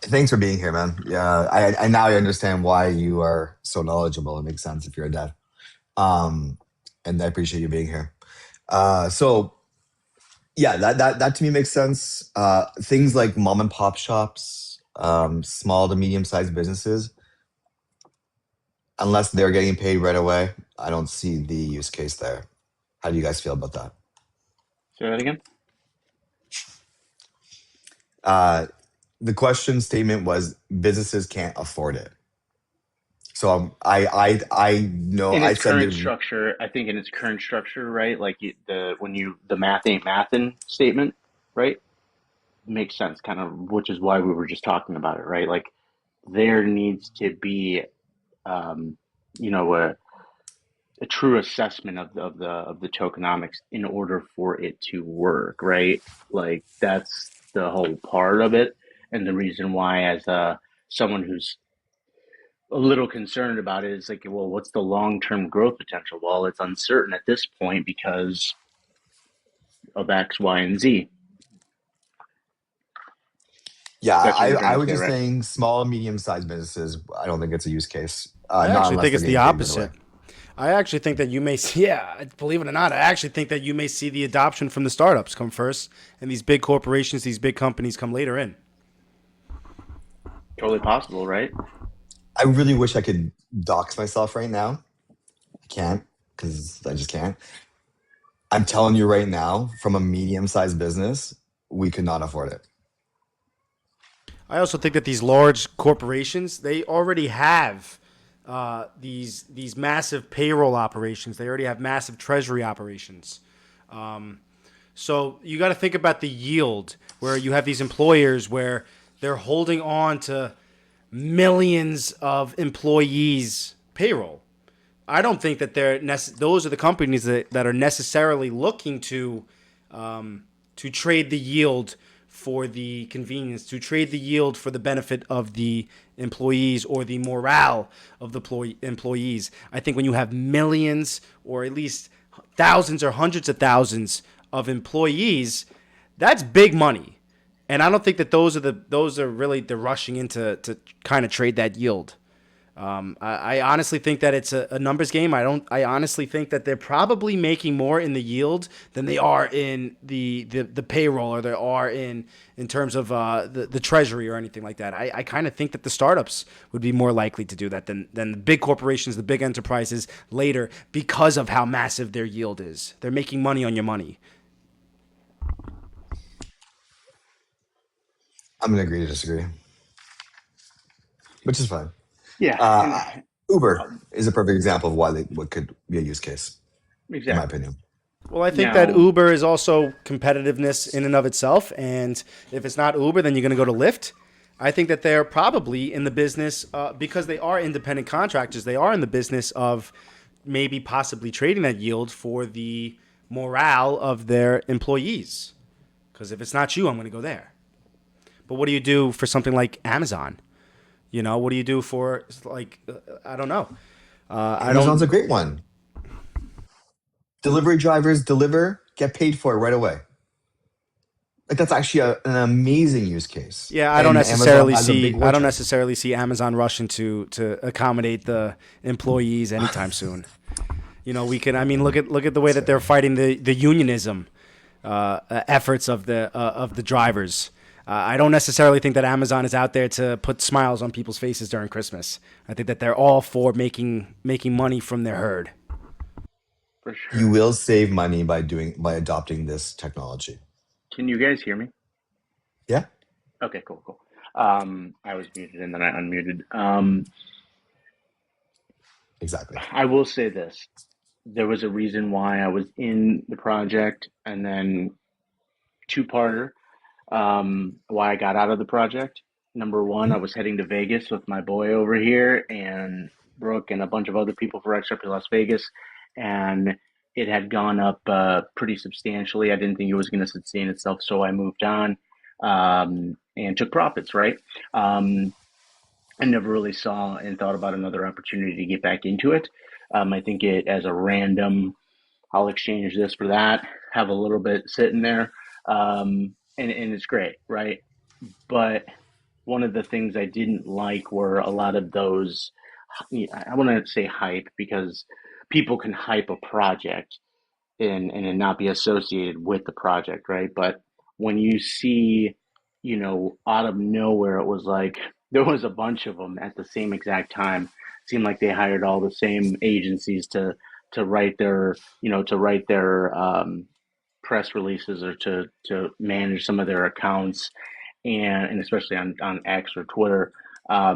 Thanks for being here, man. Yeah, I now I understand why you are so knowledgeable. It makes sense if you're a dev. Um, and I appreciate you being here. So yeah, that to me makes sense. Things like mom and pop shops, small to medium sized businesses, unless they're getting paid right away, I don't see the use case there. How do you guys feel about that? Say that again. The question statement was businesses can't afford it. So I know In I its said current that. structure, I think in its current structure, right? Like the math ain't mathin' statement, right? Makes sense, kind of, which is why we were just talking about it, right? Like there needs to be, um, you know, a true assessment of the tokenomics in order for it to work, right? Like that's the whole part of it, and the reason why, as someone who's a little concerned about it, is like, well, what's the long term growth potential? Well, it's uncertain at this point because of X, Y, and Z. Yeah, That's what you're trying I to was say, just right? saying small and medium sized businesses. I don't think it's a use case. I Not actually unless think they're it's the getting paid right away. opposite. I actually think that you may see, yeah, believe it or not, I actually think that you may see the adoption from the startups come first and these big corporations, these big companies come later in. Totally possible, right? I really wish I could dox myself right now. I can't because I just can't. I'm telling you right now, from a medium sized business, we could not afford it. I also think that these large corporations, they already have these massive payroll operations. They already have massive treasury operations. So you got to think about the yield where you have these employers where they're holding on to millions of employees' payroll. I don't think that those are the companies that are necessarily looking to trade the yield for the convenience, to trade the yield for the benefit of the employees or the morale of the employees. I think when you have millions or at least thousands or hundreds of thousands of employees, that's big money. And I don't think that those are really the rushing into to kind of trade that yield. I honestly think that it's a numbers game. I honestly think that they're probably making more in the yield than they are in the payroll, or they are in terms of the treasury or anything like that. I kind of think that the startups would be more likely to do that than the big corporations, the big enterprises later, because of how massive their yield is. They're making money on your money. I'm going to agree to disagree, which is fine. Yeah, Uh, and Uber is a perfect example of what could be a use case, in my exactly. opinion. Well, I think that Now, Uber is also competitiveness in and of itself. And if it's not Uber, then you're going to go to Lyft. I think that they're probably in the business, because they are independent contractors, they are in the business of maybe possibly trading that yield for the morale of their employees. Because if it's not you, I'm going to go there. But what do you do for something like Amazon? What do you do for, like, I don't know. I Amazon's a don't. great one. Delivery drivers deliver, get paid for it right away. Like that's actually an amazing use case, Yeah, and Amazon has a big I war don't chest. necessarily see Amazon rushing to accommodate the employees anytime soon. We can. I mean, look at the way That's that they're fair. fighting the unionism efforts of the drivers. I don't necessarily think that Amazon is out there to put smiles on people's faces during Christmas. I think that they're all for making money from their herd. for You sure. will save money by adopting this technology. Can you guys hear me? Yeah, Okay, cool, cool. I was muted and then I unmuted. exactly. I will say this. There was a reason why I was in the project, and then two-parter, why I got out of the project. Number one, I Mhm. was heading to Vegas with my boy over here and Brooke and a bunch of other people for X Rep to Las Vegas, and it had gone up pretty substantially. I didn't think it was going to sustain itself, so I moved on and took profits. Right. Um, I never really saw and thought about another opportunity to get back into it. I think it as a random, I'll exchange this for that, have a little bit sitting there, and it's great, right? But one of the things I didn't like were a lot of those. I want to say hype because people can hype a project and it not be associated with the project, right? But when you see, out of nowhere, it was like there was a bunch of them at the same exact time. It seemed like they hired all the same agencies to write their press releases or to manage some of their accounts and especially on X or Twitter. A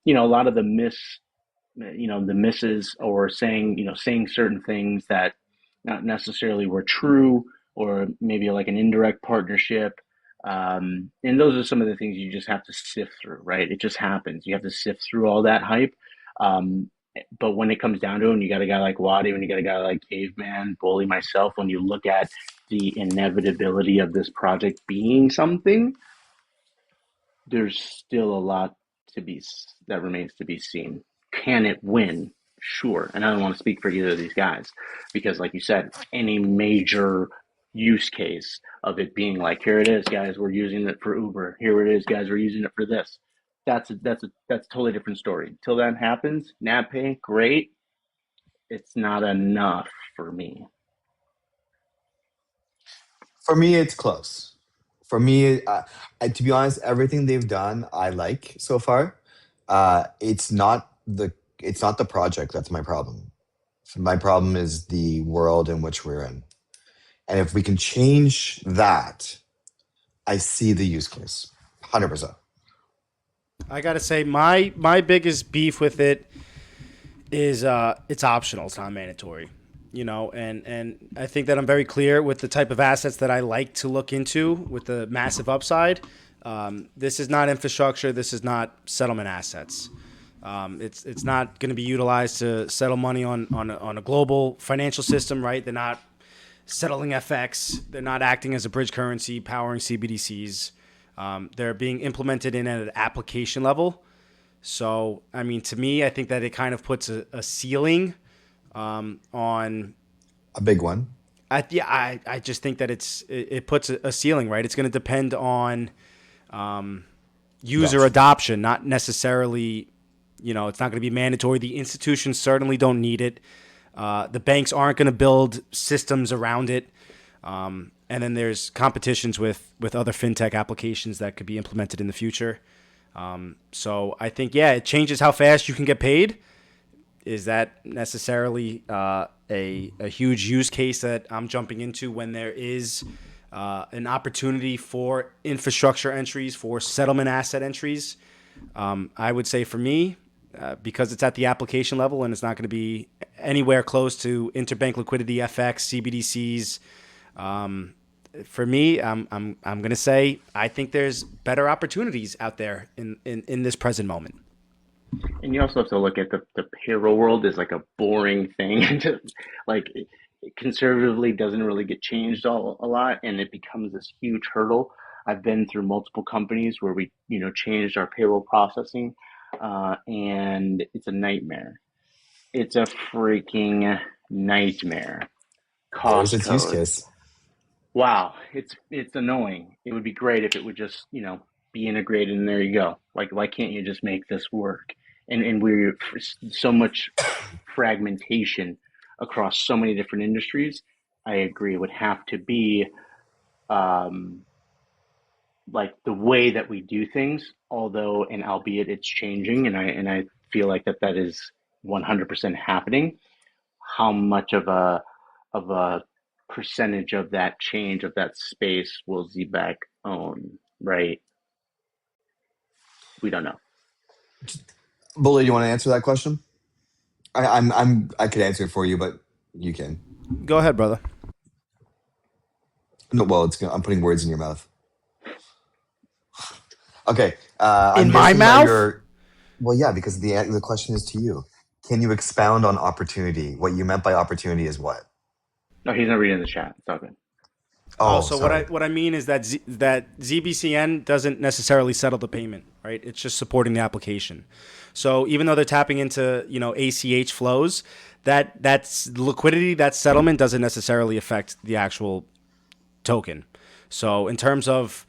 lot of the misses or saying certain things that not necessarily were true or maybe like an indirect partnership. And those are some of the things you just have to sift through, right? It just happens. You have to sift through all that hype. Um, but when it comes down to it, and you got a guy like Waddy, when you got a guy like Caveman, Bully, myself, when you look at the inevitability of this project being something, there's still a lot that remains to be seen. Can it win? Sure. And I don't want to speak for either of these guys because, like you said, any major use case of it being like, here it is, guys, we're using it for Uber. Here it is, guys, we're using it for this. That's a totally different story. Till that happens, NAPay, great. It's not enough for me. For me, it's close. For me, to be honest, everything they've done, I like so far. It's not the project that's my problem. My problem is the world in which we're in, and if we can change that, I see the use case, 100%. I gotta say, my biggest beef with it is it's optional. It's not mandatory. And I think that I'm very clear with the type of assets that I like to look into with the massive upside. This is not infrastructure. This is not settlement assets. It's not going to be utilized to settle money on a global financial system, right? They're not settling FX. They're not acting as a bridge currency, powering CBDCs. They're being implemented in at an application level. So, I mean, to me, I think that it kind of puts a ceiling on. A big one. I just think that it puts a ceiling, right? It's going to depend on user Gotcha. adoption, not necessarily, it's not going to be mandatory. The institutions certainly don't need it. The banks aren't going to build systems around it. And then there's competitions with other fintech applications that could be implemented in the future. So I think, it changes how fast you can get paid. Is that necessarily a huge use case that I'm jumping into when there is an opportunity for infrastructure entries, for settlement asset entries? I would say for me, because it's at the application level and it's not going to be anywhere close to interbank liquidity, FX, CBDCs. For me, I'm going to say I think there's better opportunities out there in this present moment. And you also have to look at the payroll world as like a boring thing. Like it conservatively doesn't really get changed a lot, and it becomes this huge hurdle. I've been through multiple companies where we, changed our payroll processing, and it's a nightmare. It's a freaking nightmare. There's Cost its use code. case. Wow, it's annoying. It would be great if it would just, be integrated and there you go. Like why can't you just make this work? And we're so much fragmentation across so many different industries. I agree. It would have to be um, like the way that we do things, although and albeit it's changing, and I feel like that is 100% happening. How much of a percentage of that change of that space will Zebec own, right? We don't know. Bully, you want to answer that question? I could answer it for you, but you can. Go ahead, brother. No, well, I'm putting words in your mouth. Okay, In I'm my guessing that mouth? you're. Well, yeah, because the question is to you. Can you expound on opportunity? What you meant by opportunity is what? No, he's not reading the chat. It's all good. Oh, Oh, so what I sorry. what I mean is that that ZBCN doesn't necessarily settle the payment, right? It's just supporting the application. So even though they're tapping into ACH flows, that's liquidity, that settlement doesn't necessarily affect the actual token. So in terms of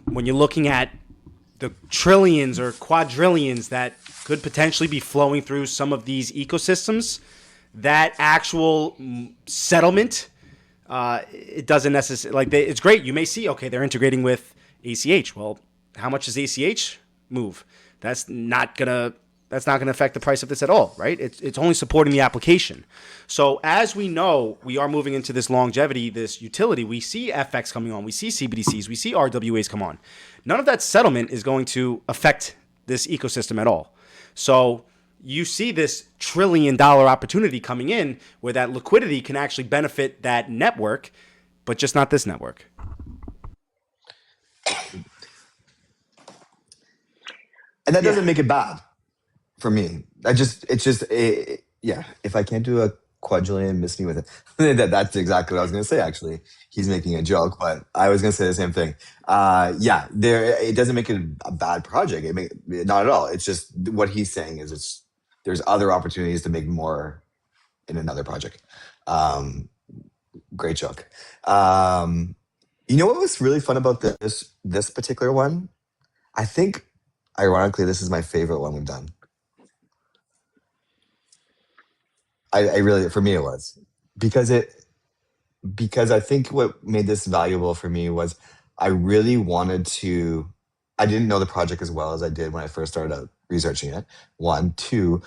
when you're looking at the trillions or quadrillions that could potentially be flowing through some of these ecosystems, that actual settlement, it doesn't necessarily it's great. You may see, okay, they're integrating with ACH. Well, how much does ACH move? That's not gonna affect the price of this at all, right? It's only supporting the application. So as we know, we are moving into this longevity, this utility. We see FX coming on, we see CBDCs, we see RWAs come on. None of that settlement is going to affect this ecosystem at all. So you see this $1 trillion opportunity coming in where that liquidity can actually benefit that network, but just not this network. And that Yeah. doesn't make it bad for me. Yeah. If I can't do a quadrillion, miss me with it. That's exactly what I was going to say. Actually, he's making a joke, but I was going to say the same thing. Yeah, it doesn't make it a bad project. Not at all. It's just what he's saying is there's other opportunities to make more in another project. Great joke. You know what was really fun about this particular one? I think, ironically, this is my favorite one we've done. I really, for me, it was because I think what made this valuable for me was I really wanted to. I didn't know the project as well as I did when I first started out researching it. One, two.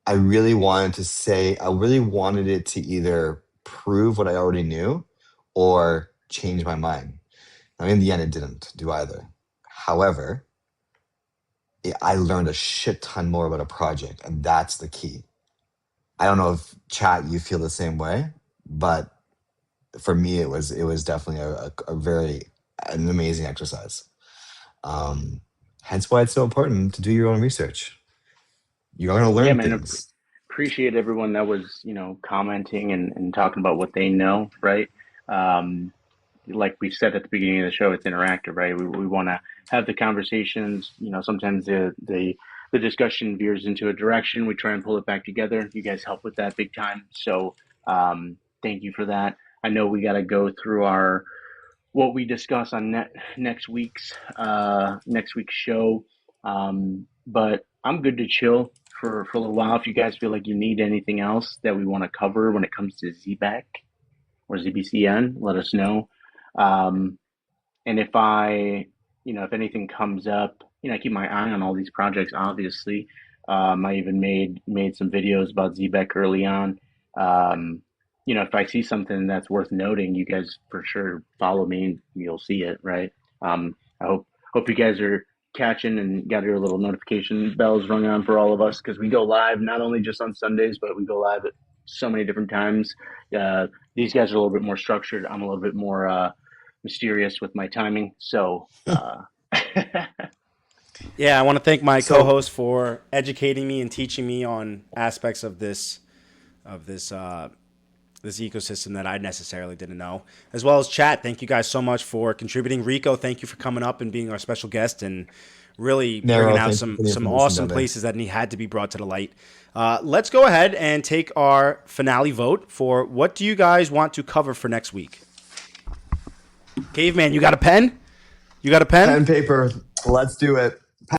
I really wanted it to either prove what I already knew or change my mind. Now, in the end, it didn't do either. However, I learned a shit ton more about a project, and that's the key. I don't know if chat you feel the same way, but for me, it was definitely a very an amazing exercise. Um, Hence why it's so important to do your own research. You're going to Yeah, learn man. things. Appreciate everyone that was, commenting and talking about what they know, right? Um, like we said at the beginning of the show, it's interactive, right? We want to have the conversations. Sometimes the discussion veers into a direction. We try and pull it back together. You guys help with that big time. So thank you for that. I know we got to go through our what we discuss on next week's show. But I'm good to chill for a little while. If you guys feel like you need anything else that we want to cover when it comes to ZBAC or ZBCN, let us know. And if anything comes up, I keep my eye on all these projects, obviously. I even made some videos about ZBEC early on. If I see something that's worth noting, you guys for sure follow me and you'll see it, right? I hope you guys are catching and got your little notification bells rung on for all of us, because we go live not only just on Sundays, but we go live at so many different times. These guys are a little bit more structured. I'm a little bit more mysterious with my timing. So Yeah, I want to thank my co-host for educating me and teaching me on aspects of this this ecosystem that I necessarily didn't know, as well as chat. Thank you guys so much for contributing. Rico, thank you for coming up and being our special guest and really bringing out some awesome places that had to be brought to the light. Let's go ahead and take our finale vote for what do you guys want to cover for next week. Caveman, you got a pen? You got a pen? Pen and paper. Let's do it.